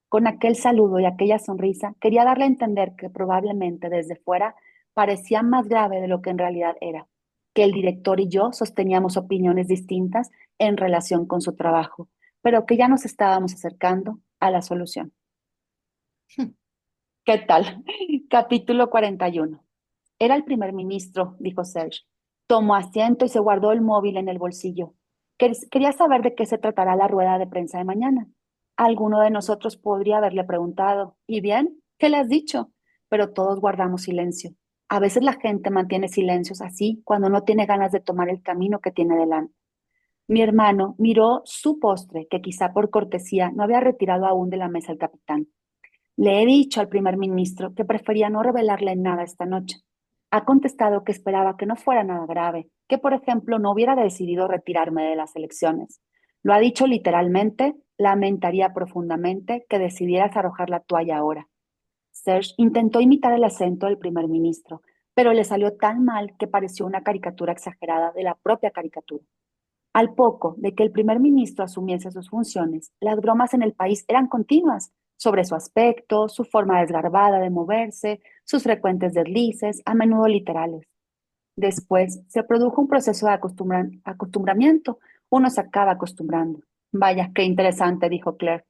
Con aquel saludo y aquella sonrisa, quería darle a entender que probablemente desde fuera parecía más grave de lo que en realidad era, que el director y yo sosteníamos opiniones distintas en relación con su trabajo, pero que ya nos estábamos acercando a la solución. ¿Qué tal? Capítulo 41. Era el primer ministro, dijo Serge. Tomó asiento y se guardó el móvil en el bolsillo. Quería saber de qué se tratará la rueda de prensa de mañana. Alguno de nosotros podría haberle preguntado, ¿y bien? ¿Qué le has dicho? Pero todos guardamos silencio. A veces la gente mantiene silencios así cuando no tiene ganas de tomar el camino que tiene delante. Mi hermano miró su postre, que quizá por cortesía no había retirado aún de la mesa el capitán. Le he dicho al primer ministro que prefería no revelarle nada esta noche. Ha contestado que esperaba que no fuera nada grave, que por ejemplo no hubiera decidido retirarme de las elecciones. Lo ha dicho literalmente, lamentaría profundamente que decidieras arrojar la toalla ahora. Serge intentó imitar el acento del primer ministro, pero le salió tan mal que pareció una caricatura exagerada de la propia caricatura. Al poco de que el primer ministro asumiese sus funciones, las bromas en el país eran continuas sobre su aspecto, su forma desgarbada de moverse, sus frecuentes deslices, a menudo literales. Después se produjo un proceso de acostumbramiento. Uno se acaba acostumbrando. Vaya, qué interesante, dijo Claire.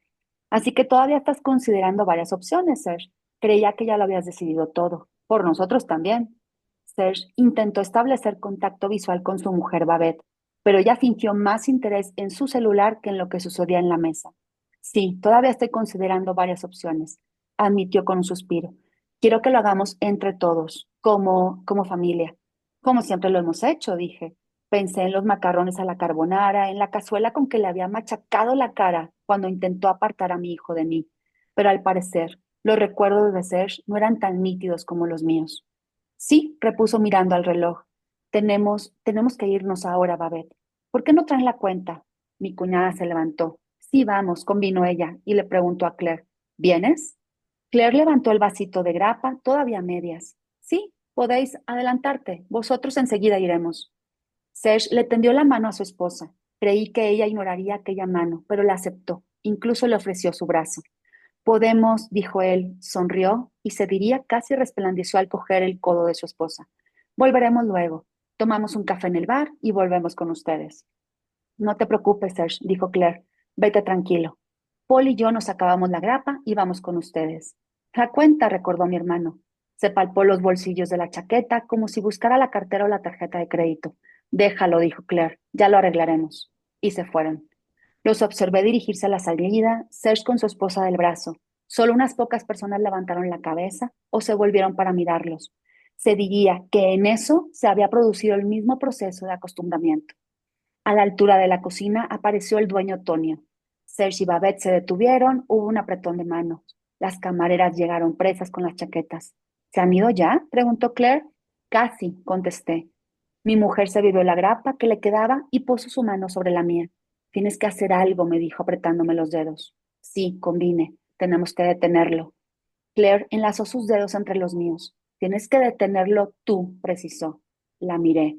Así que todavía estás considerando varias opciones, Serge. Creía que ya lo habías decidido todo. Por nosotros también. Serge intentó establecer contacto visual con su mujer Babette, pero ella fingió más interés en su celular que en lo que sucedía en la mesa. Sí, todavía estoy considerando varias opciones, admitió con un suspiro. Quiero que lo hagamos entre todos, como familia. Como siempre lo hemos hecho, dije. Pensé en los macarrones a la carbonara, en la cazuela con que le había machacado la cara cuando intentó apartar a mi hijo de mí. Pero al parecer, los recuerdos de Serge no eran tan nítidos como los míos. Sí, repuso mirando al reloj. Tenemos que irnos ahora, Babette. ¿Por qué no traen la cuenta? Mi cuñada se levantó. Sí, vamos, convino ella, y le preguntó a Claire, ¿vienes? Claire levantó el vasito de grapa, todavía a medias. Sí, podéis adelantarte. Vosotros enseguida iremos. Serge le tendió la mano a su esposa. Creí que ella ignoraría aquella mano, pero la aceptó. Incluso le ofreció su brazo. Podemos, dijo él, sonrió y se diría casi resplandeció al coger el codo de su esposa. Volveremos luego. Tomamos un café en el bar y volvemos con ustedes. No te preocupes, Serge, dijo Claire. Vete tranquilo. Paul y yo nos acabamos la grapa y vamos con ustedes. La cuenta, recordó mi hermano. Se palpó los bolsillos de la chaqueta como si buscara la cartera o la tarjeta de crédito. Déjalo, dijo Claire. Ya lo arreglaremos. Y se fueron. Los observé dirigirse a la salida, Serge con su esposa del brazo. Solo unas pocas personas levantaron la cabeza o se volvieron para mirarlos. Se diría que en eso se había producido el mismo proceso de acostumbramiento. A la altura de la cocina apareció el dueño Tonio. Serge y Babette se detuvieron, hubo un apretón de manos. Las camareras llegaron presas con las chaquetas. ¿Se han ido ya? Preguntó Claire. Casi, contesté. Mi mujer se bebió la grapa que le quedaba y puso su mano sobre la mía. Tienes que hacer algo, me dijo apretándome los dedos. Sí, convine. Tenemos que detenerlo. Claire enlazó sus dedos entre los míos. Tienes que detenerlo tú, precisó. La miré.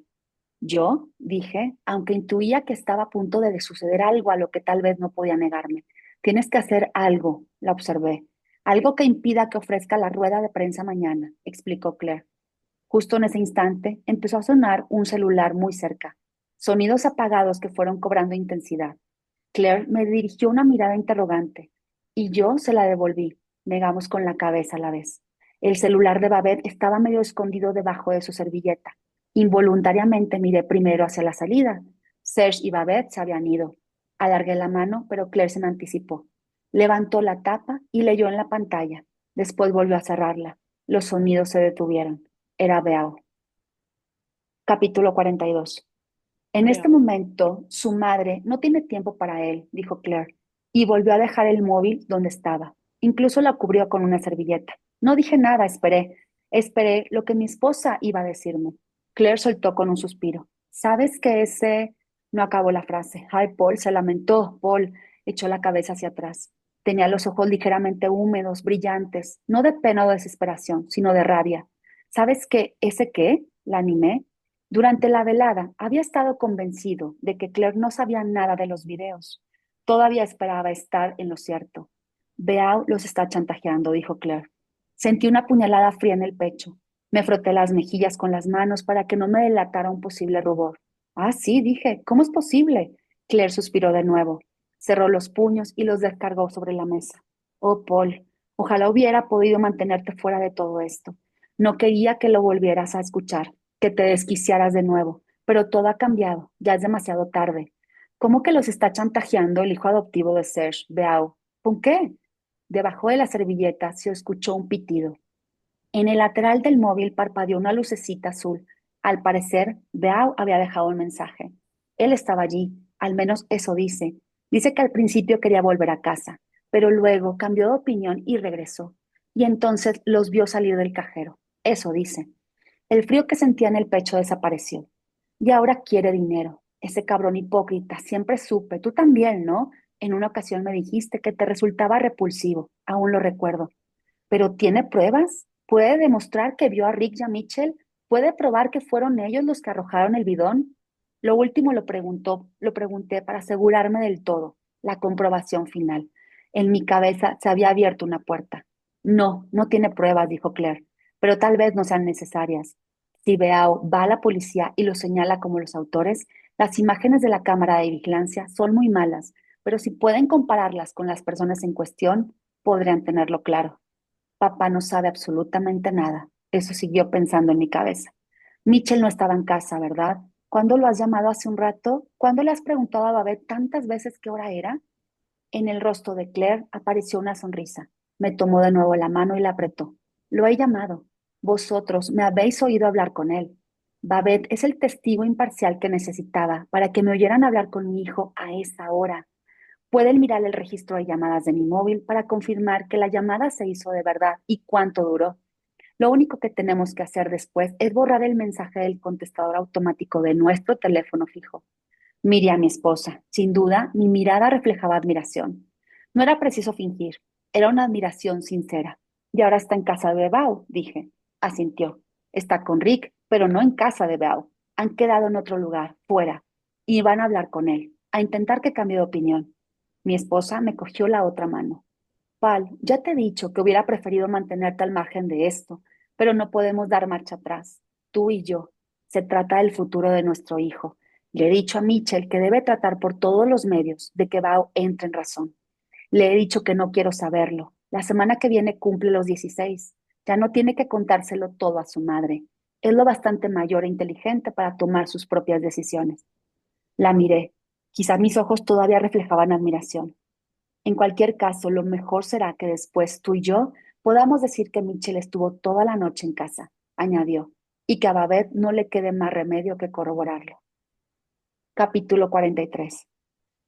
Yo, dije, aunque intuía que estaba a punto de suceder algo a lo que tal vez no podía negarme. Tienes que hacer algo, la observé. Algo que impida que ofrezca la rueda de prensa mañana, explicó Claire. Justo en ese instante empezó a sonar un celular muy cerca. Sonidos apagados que fueron cobrando intensidad. Claire me dirigió una mirada interrogante y yo se la devolví. Negamos con la cabeza a la vez. El celular de Babette estaba medio escondido debajo de su servilleta. Involuntariamente miré primero hacia la salida. Serge y Babette se habían ido. Alargué la mano, pero Claire se me anticipó. Levantó la tapa y leyó en la pantalla. Después volvió a cerrarla. Los sonidos se detuvieron. Era Beau. Capítulo 42. En este Veo. momento, su madre no tiene tiempo para él, dijo Claire, y volvió a dejar el móvil donde estaba. Incluso la cubrió con una servilleta. No dije nada, esperé. Esperé lo que mi esposa iba a decirme. Claire soltó con un suspiro. ¿Sabes que ese... No acabó la frase. Ay, Paul se lamentó. Paul echó la cabeza hacia atrás. Tenía los ojos ligeramente húmedos, brillantes, no de pena o desesperación, sino de rabia. ¿Sabes qué? ¿Ese qué? La animé. Durante la velada había estado convencido de que Claire no sabía nada de los videos. Todavía esperaba estar en lo cierto. Beau los está chantajeando, dijo Claire. Sentí una puñalada fría en el pecho. Me froté las mejillas con las manos para que no me delatara un posible rubor. Ah, sí, dije, ¿cómo es posible? Claire suspiró de nuevo. Cerró los puños y los descargó sobre la mesa. Oh, Paul, ojalá hubiera podido mantenerte fuera de todo esto. No quería que lo volvieras a escuchar, que te desquiciaras de nuevo, pero todo ha cambiado, ya es demasiado tarde. ¿Cómo que los está chantajeando el hijo adoptivo de Serge, Beau? ¿Con qué? Debajo de la servilleta se escuchó un pitido. En el lateral del móvil parpadeó una lucecita azul. Al parecer, Beau había dejado un mensaje. Él estaba allí, al menos eso dice. Dice que al principio quería volver a casa, pero luego cambió de opinión y regresó. Y entonces los vio salir del cajero. Eso dice. El frío que sentía en el pecho desapareció. Y ahora quiere dinero. Ese cabrón hipócrita, siempre supe. Tú también, ¿no? En una ocasión me dijiste que te resultaba repulsivo. Aún lo recuerdo. Pero ¿tiene pruebas? ¿Puede demostrar que vio a Rick y a Mitchell? ¿Puede probar que fueron ellos los que arrojaron el bidón? Lo último lo pregunté para asegurarme del todo, la comprobación final. En mi cabeza se había abierto una puerta. No, no tiene pruebas, dijo Claire, pero tal vez no sean necesarias. Si Beao va a la policía y lo señala como los autores, las imágenes de la cámara de vigilancia son muy malas, pero si pueden compararlas con las personas en cuestión, podrían tenerlo claro. Papá no sabe absolutamente nada. Eso siguió pensando en mi cabeza. Mitchell no estaba en casa, ¿verdad? ¿Cuándo lo has llamado hace un rato? ¿Cuándo le has preguntado a Babette tantas veces qué hora era? En el rostro de Claire apareció una sonrisa. Me tomó de nuevo la mano y la apretó. Lo he llamado. Vosotros me habéis oído hablar con él. Babette es el testigo imparcial que necesitaba para que me oyeran hablar con mi hijo a esa hora. Pueden mirar el registro de llamadas de mi móvil para confirmar que la llamada se hizo de verdad y cuánto duró. Lo único que tenemos que hacer después es borrar el mensaje del contestador automático de nuestro teléfono fijo. Miré a mi esposa. Sin duda, mi mirada reflejaba admiración. No era preciso fingir, era una admiración sincera. Y ahora está en casa de Beau, dije. Asintió. Está con Rick, pero no en casa de Beau. Han quedado en otro lugar, fuera, y van a hablar con él, a intentar que cambie de opinión. Mi esposa me cogió la otra mano. Pal, ya te he dicho que hubiera preferido mantenerte al margen de esto, pero no podemos dar marcha atrás. Tú y yo. Se trata del futuro de nuestro hijo. Le he dicho a Mitchell que debe tratar por todos los medios de que Bao entre en razón. Le he dicho que no quiero saberlo. La semana que viene cumple los 16. Ya no tiene que contárselo todo a su madre. Es lo bastante mayor e inteligente para tomar sus propias decisiones. La miré. Quizá mis ojos todavía reflejaban admiración. En cualquier caso, lo mejor será que después tú y yo podamos decir que Mitchell estuvo toda la noche en casa, añadió, y que a Babette no le quede más remedio que corroborarlo. Capítulo 43.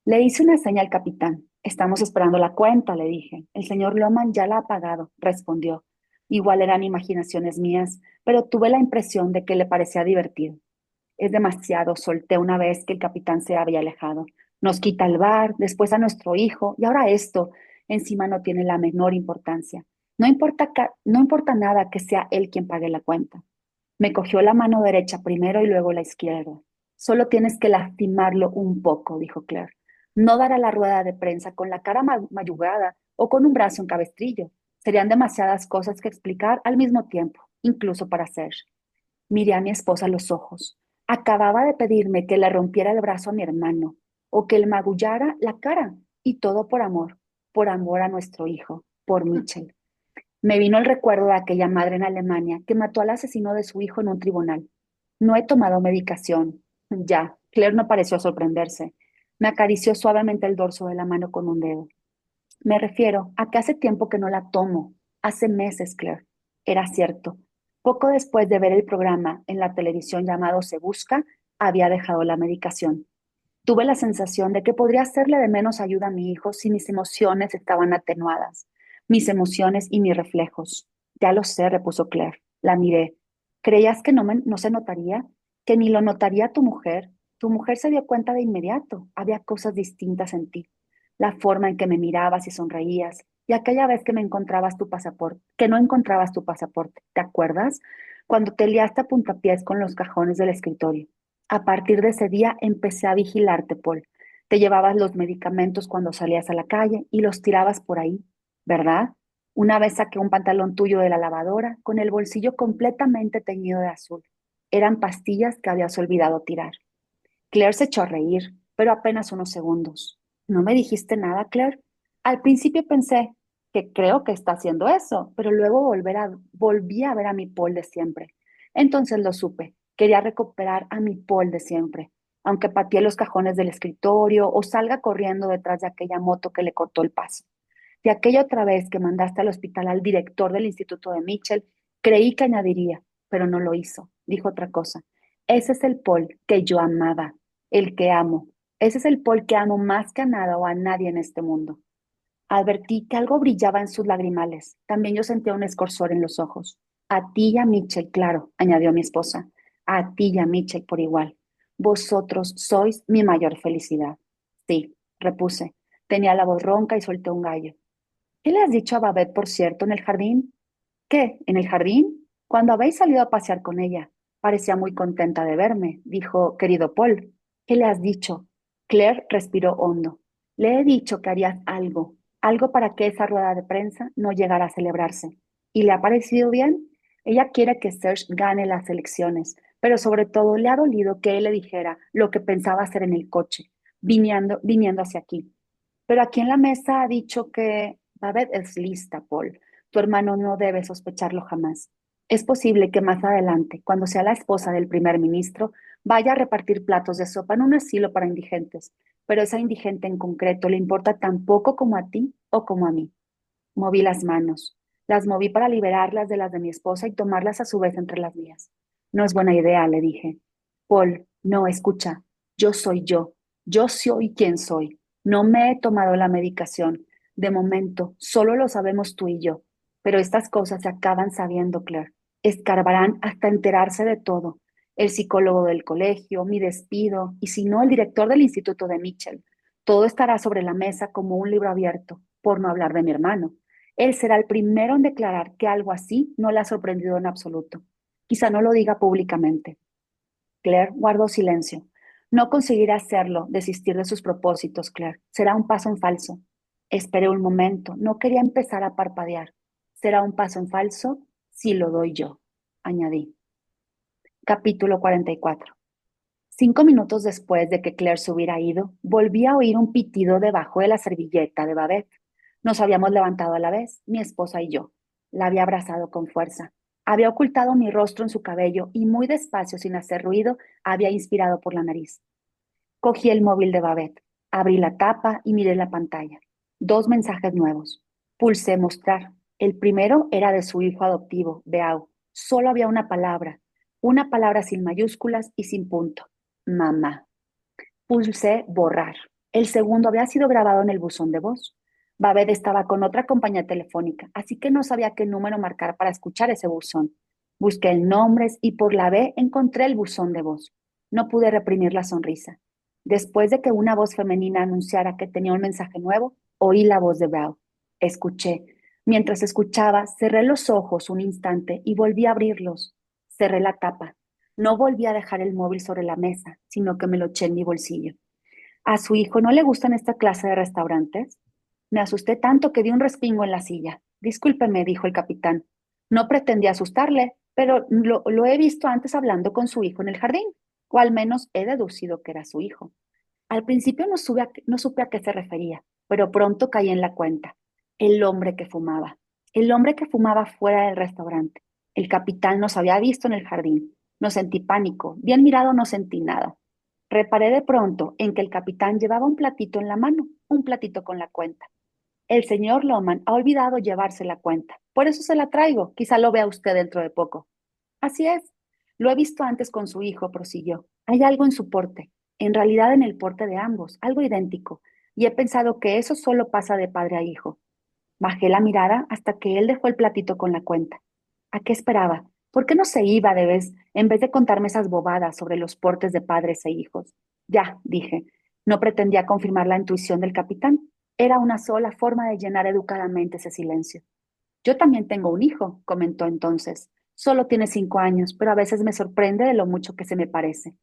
Le hice una seña al capitán. Estamos esperando la cuenta, le dije. El señor Loman ya la ha pagado, respondió. Igual eran imaginaciones mías, pero tuve la impresión de que le parecía divertido. Es demasiado, solté una vez que el capitán se había alejado. Nos quita el bar, después a nuestro hijo, y ahora esto. Encima no tiene la menor importancia. No importa nada que sea él quien pague la cuenta. Me cogió la mano derecha primero y luego la izquierda. Solo tienes que lastimarlo un poco, dijo Claire. No dar a la rueda de prensa con la cara mayugada o con un brazo en cabestrillo. Serían demasiadas cosas que explicar al mismo tiempo, incluso para Serge. Miré a mi esposa a los ojos. Acababa de pedirme que le rompiera el brazo a mi hermano o que le magullara la cara, y todo por amor a nuestro hijo, por Mitchell. Me vino el recuerdo de aquella madre en Alemania que mató al asesino de su hijo en un tribunal. No he tomado medicación. Ya, Claire no pareció sorprenderse. Me acarició suavemente el dorso de la mano con un dedo. Me refiero a que hace tiempo que no la tomo. Hace meses, Claire. Era cierto. Poco después de ver el programa en la televisión llamado Se Busca, había dejado la medicación. Tuve la sensación de que podría hacerle de menos ayuda a mi hijo si mis emociones estaban atenuadas, mis emociones y mis reflejos. Ya lo sé, repuso Claire. La miré. ¿Creías que no se notaría? ¿Que ni lo notaría tu mujer? Tu mujer se dio cuenta de inmediato. Había cosas distintas en ti. La forma en que me mirabas y sonreías, y aquella vez que me encontrabas tu pasaporte, que no encontrabas tu pasaporte, ¿te acuerdas? Cuando te liaste a puntapiés con los cajones del escritorio. A partir de ese día empecé a vigilarte, Paul. Te llevabas los medicamentos cuando salías a la calle y los tirabas por ahí, ¿verdad? Una vez saqué un pantalón tuyo de la lavadora con el bolsillo completamente teñido de azul. Eran pastillas que habías olvidado tirar. Claire se echó a reír, pero apenas unos segundos. ¿No me dijiste nada, Claire? Al principio pensé que creo que está haciendo eso, pero luego volví a ver a mi Paul de siempre. Entonces lo supe. Quería recuperar a mi Paul de siempre, aunque pateé los cajones del escritorio o salga corriendo detrás de aquella moto que le cortó el paso. De aquella otra vez que mandaste al hospital al director del Instituto de Mitchell, creí que añadiría, pero no lo hizo. Dijo otra cosa. Ese es el Paul que yo amaba, el que amo. Ese es el Paul que amo más que a nada o a nadie en este mundo. Advertí que algo brillaba en sus lagrimales. También yo sentía un escorzor en los ojos. A ti y a Mitchell, claro, añadió mi esposa. A ti y a Mitchell por igual. Vosotros sois mi mayor felicidad. Sí, repuse. Tenía la voz ronca y solté un gallo. ¿Qué le has dicho a Babette, por cierto, en el jardín? ¿Qué? ¿En el jardín? Cuando habéis salido a pasear con ella. Parecía muy contenta de verme, dijo, querido Paul. ¿Qué le has dicho? Claire respiró hondo. Le he dicho que harías algo, algo para que esa rueda de prensa no llegara a celebrarse. ¿Y le ha parecido bien? Ella quiere que Serge gane las elecciones, pero sobre todo le ha dolido que él le dijera lo que pensaba hacer en el coche, viniendo hacia aquí. Pero aquí en la mesa ha dicho que Babette es lista, Paul. Tu hermano no debe sospecharlo jamás. Es posible que más adelante, cuando sea la esposa del primer ministro, vaya a repartir platos de sopa en un asilo para indigentes, pero esa indigente en concreto le importa tan poco como a ti o como a mí. Moví las manos. Las moví para liberarlas de las de mi esposa y tomarlas a su vez entre las mías. No es buena idea, le dije. Paul, no, escucha. Yo soy yo. Yo soy quien soy. No me he tomado la medicación. De momento, solo lo sabemos tú y yo. Pero estas cosas se acaban sabiendo, Claire. Escarbarán hasta enterarse de todo. El psicólogo del colegio, mi despido, y si no, el director del Instituto de Mitchell. Todo estará sobre la mesa como un libro abierto, por no hablar de mi hermano. Él será el primero en declarar que algo así no le ha sorprendido en absoluto. Quizá no lo diga públicamente. Claire guardó silencio. No conseguirá hacerlo, desistir de sus propósitos, Claire. Será un paso en falso. Esperé un momento. No quería empezar a parpadear. Será un paso en falso si lo doy yo, añadí. Capítulo 44. 5 minutos después de que Claire se hubiera ido, volví a oír un pitido debajo de la servilleta de Babette. Nos habíamos levantado a la vez, mi esposa y yo. La había abrazado con fuerza. Había ocultado mi rostro en su cabello y muy despacio, sin hacer ruido, había inspirado por la nariz. Cogí el móvil de Babette, abrí la tapa y miré la pantalla. 2 mensajes nuevos. Pulsé mostrar. El primero era de su hijo adoptivo, Beau. Solo había una palabra sin mayúsculas y sin punto. Mamá. Pulsé borrar. El segundo había sido grabado en el buzón de voz. Babette estaba con otra compañía telefónica, así que no sabía qué número marcar para escuchar ese buzón. Busqué en nombres y por la B encontré el buzón de voz. No pude reprimir la sonrisa. Después de que una voz femenina anunciara que tenía un mensaje nuevo, oí la voz de Belle. Escuché. Mientras escuchaba, cerré los ojos un instante y volví a abrirlos. Cerré la tapa. No volví a dejar el móvil sobre la mesa, sino que me lo eché en mi bolsillo. ¿A su hijo no le gustan esta clase de restaurantes? Me asusté tanto que di un respingo en la silla. Discúlpeme, dijo el capitán. No pretendía asustarle, pero lo he visto antes hablando con su hijo en el jardín, o al menos he deducido que era su hijo. Al principio no supe a qué se refería, pero pronto caí en la cuenta. El hombre que fumaba. El hombre que fumaba fuera del restaurante. El capitán nos había visto en el jardín. No sentí pánico. Bien mirado, no sentí nada. Reparé de pronto en que el capitán llevaba un platito en la mano, un platito con la cuenta. El señor Loman ha olvidado llevarse la cuenta. Por eso se la traigo. Quizá lo vea usted dentro de poco. Así es. Lo he visto antes con su hijo, prosiguió. Hay algo en su porte, en realidad en el porte de ambos, algo idéntico, y he pensado que eso solo pasa de padre a hijo. Bajé la mirada hasta que él dejó el platito con la cuenta. ¿A qué esperaba? ¿Por qué no se iba de vez en vez de contarme esas bobadas sobre los portes de padres e hijos? Ya, dije. No pretendía confirmar la intuición del capitán. Era una sola forma de llenar educadamente ese silencio. Yo también tengo un hijo, comentó entonces. Solo tiene 5 años, pero a veces me sorprende de lo mucho que se me parece.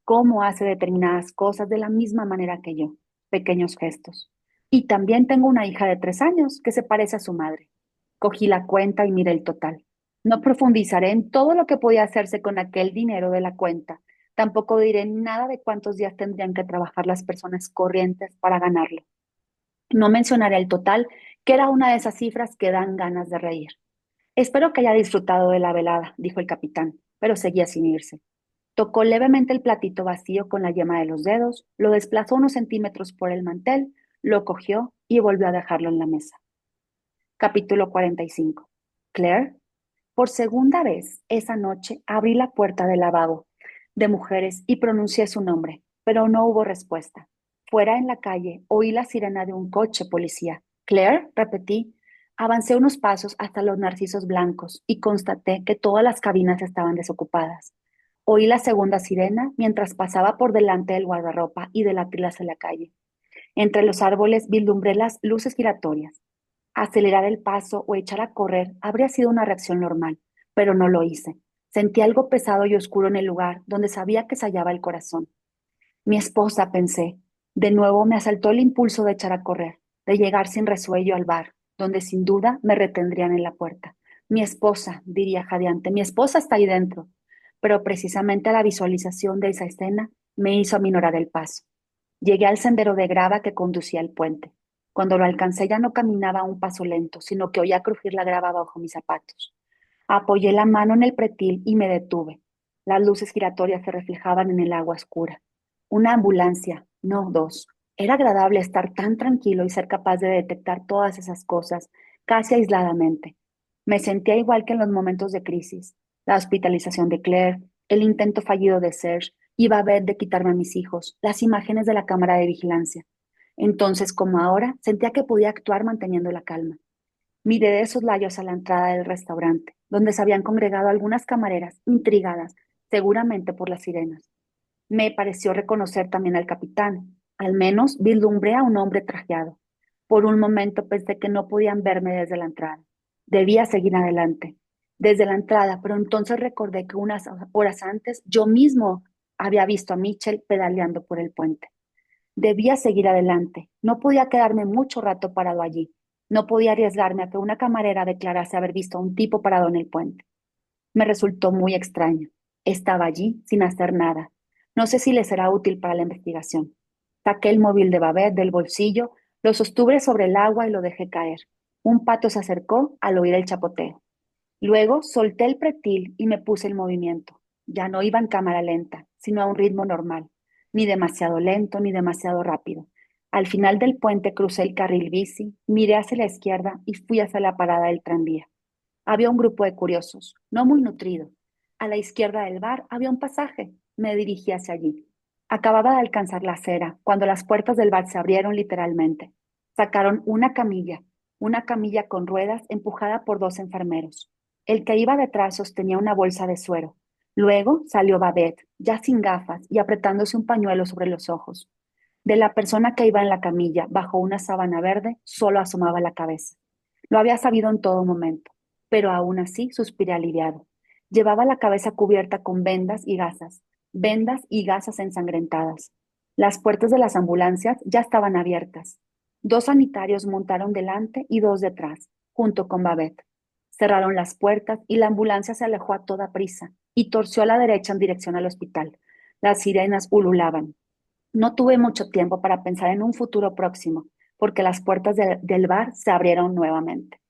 Cómo hace determinadas cosas de la misma manera que yo. Pequeños gestos. Y también tengo una hija de 3 años que se parece a su madre. Cogí la cuenta y miré el total. No profundizaré en todo lo que podía hacerse con aquel dinero de la cuenta. Tampoco diré nada de cuántos días tendrían que trabajar las personas corrientes para ganarlo. No mencionaré el total, que era una de esas cifras que dan ganas de reír. Espero que haya disfrutado de la velada, dijo el capitán, pero seguía sin irse. Tocó levemente el platito vacío con la yema de los dedos, lo desplazó unos centímetros por el mantel, lo cogió y volvió a dejarlo en la mesa. Capítulo 45. Claire, por segunda vez esa noche abrí la puerta del lavabo de mujeres y pronuncié su nombre, pero no hubo respuesta. Fuera en la calle oí la sirena de un coche policía. Claire, repetí. Avancé unos pasos hasta los narcisos blancos y constaté que todas las cabinas estaban desocupadas. Oí la segunda sirena mientras pasaba por delante del guardarropa y de la tilas en la calle. Entre los árboles vislumbré las luces giratorias. Acelerar el paso o echar a correr habría sido una reacción normal, pero no lo hice. Sentí algo pesado y oscuro en el lugar donde sabía que se hallaba el corazón. Mi esposa, pensé. De nuevo me asaltó el impulso de echar a correr, de llegar sin resuello al bar, donde sin duda me retendrían en la puerta. Mi esposa, diría jadeante, mi esposa está ahí dentro. Pero precisamente la visualización de esa escena me hizo aminorar el paso. Llegué al sendero de grava que conducía al puente. Cuando lo alcancé ya no caminaba a un paso lento, sino que oía crujir la grava bajo mis zapatos. Apoyé la mano en el pretil y me detuve. Las luces giratorias se reflejaban en el agua oscura. Una ambulancia, no dos. Era agradable estar tan tranquilo y ser capaz de detectar todas esas cosas, casi aisladamente. Me sentía igual que en los momentos de crisis. La hospitalización de Claire, el intento fallido de Serge, iba a ver de quitarme a mis hijos, las imágenes de la cámara de vigilancia. Entonces, como ahora, sentía que podía actuar manteniendo la calma. Miré de soslayos a la entrada del restaurante, donde se habían congregado algunas camareras, intrigadas, seguramente por las sirenas. Me pareció reconocer también al capitán. Al menos vislumbré a un hombre trajeado. Por un momento pensé que no podían verme desde la entrada. Debía seguir adelante. Desde la entrada, pero entonces recordé que unas horas antes yo mismo había visto a Mitchell pedaleando por el puente. Debía seguir adelante. No podía quedarme mucho rato parado allí. No podía arriesgarme a que una camarera declarase haber visto a un tipo parado en el puente. Me resultó muy extraño. Estaba allí sin hacer nada. No sé si le será útil para la investigación. Saqué el móvil de Babette del bolsillo, lo sostuve sobre el agua y lo dejé caer. Un pato se acercó al oír el chapoteo. Luego solté el pretil y me puse en movimiento. Ya no iba en cámara lenta, sino a un ritmo normal, ni demasiado lento ni demasiado rápido. Al final del puente crucé el carril bici, miré hacia la izquierda y fui hacia la parada del tranvía. Había un grupo de curiosos, no muy nutrido. A la izquierda del bar había un pasaje. Me dirigí hacia allí. Acababa de alcanzar la acera cuando las puertas del bar se abrieron literalmente. Sacaron una camilla con ruedas empujada por dos enfermeros. El que iba detrás sostenía una bolsa de suero. Luego salió Babette, ya sin gafas y apretándose un pañuelo sobre los ojos. De la persona que iba en la camilla, bajo una sábana verde, solo asomaba la cabeza. Lo había sabido en todo momento, pero aún así suspiré aliviado. Llevaba la cabeza cubierta con vendas y gasas ensangrentadas. Las puertas de las ambulancias ya estaban abiertas. Dos sanitarios montaron delante y dos detrás, junto con Babette. Cerraron las puertas y la ambulancia se alejó a toda prisa y torció a la derecha en dirección al hospital. Las sirenas ululaban. No tuve mucho tiempo para pensar en un futuro próximo, porque las puertas del bar se abrieron nuevamente.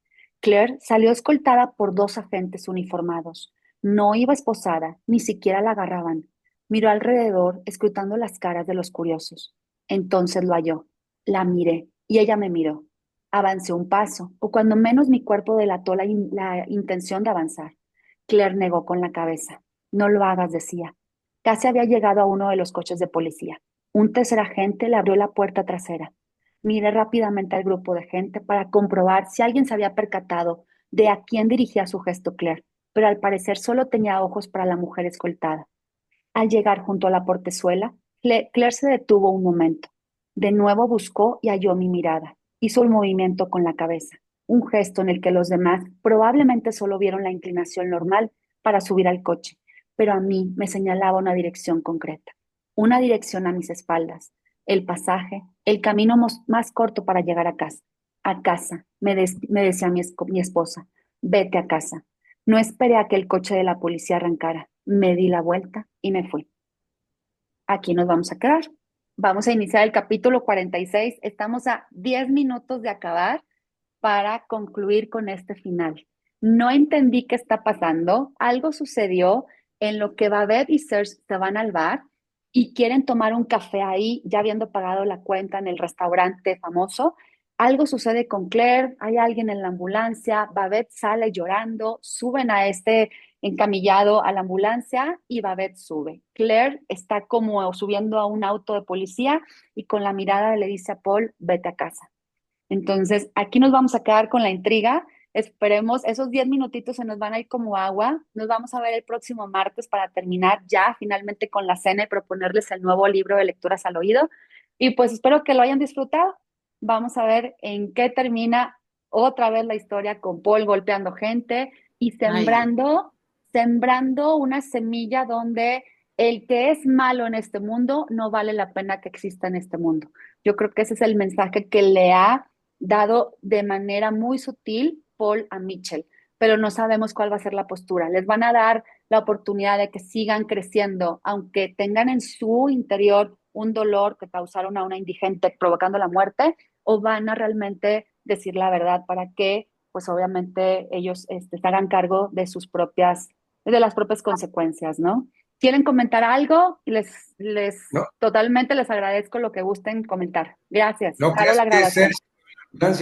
Claire salió escoltada por dos agentes uniformados. No iba esposada, ni siquiera la agarraban. Miró alrededor, escrutando las caras de los curiosos. Entonces lo halló. La miré y ella me miró. Avancé un paso, o cuando menos mi cuerpo delató la intención de avanzar. Claire negó con la cabeza. No lo hagas, decía. Casi había llegado a uno de los coches de policía. Un tercer agente le abrió la puerta trasera. Miré rápidamente al grupo de gente para comprobar si alguien se había percatado de a quién dirigía su gesto Claire, pero al parecer solo tenía ojos para la mujer escoltada. Al llegar junto a la portezuela, Claire se detuvo un momento. De nuevo buscó y halló mi mirada. Hizo un movimiento con la cabeza, un gesto en el que los demás probablemente solo vieron la inclinación normal para subir al coche, pero a mí me señalaba una dirección concreta, una dirección a mis espaldas, el pasaje, el camino más corto para llegar a casa. A casa, me decía mi esposa, vete a casa. No esperé a que el coche de la policía arrancara. Me di la vuelta y me fui. Aquí nos vamos a quedar. Vamos a iniciar el capítulo 46. Estamos a 10 minutos de acabar para concluir con este final. No entendí qué está pasando. Algo sucedió en lo que Babette y Serge se van al bar y quieren tomar un café ahí, ya habiendo pagado la cuenta en el restaurante famoso. Algo sucede con Claire, hay alguien en la ambulancia, Babette sale llorando, suben a este encamillado a la ambulancia y Babette sube. Claire está como subiendo a un auto de policía y con la mirada le dice a Paul, vete a casa. Entonces, aquí nos vamos a quedar con la intriga. Esperemos, esos 10 minutitos se nos van a ir como agua. Nos vamos a ver el próximo martes para terminar ya finalmente con la cena y proponerles el nuevo libro de lecturas al oído. Y pues espero que lo hayan disfrutado. Vamos a ver en qué termina otra vez la historia con Paul golpeando gente y Ay, sembrando una semilla donde el que es malo en este mundo no vale la pena que exista en este mundo. Yo creo que ese es el mensaje que le ha dado de manera muy sutil Paul a Mitchell, pero no sabemos cuál va a ser la postura. Les van a dar la oportunidad de que sigan creciendo, aunque tengan en su interior un dolor que causaron a una indigente provocando la muerte, o van a realmente decir la verdad para que, pues obviamente, ellos se hagan cargo de de las propias consecuencias, ¿no? ¿Quieren comentar algo? no, Totalmente les agradezco lo que gusten comentar. Gracias. no Paro creas la que ser grabación. circunstancia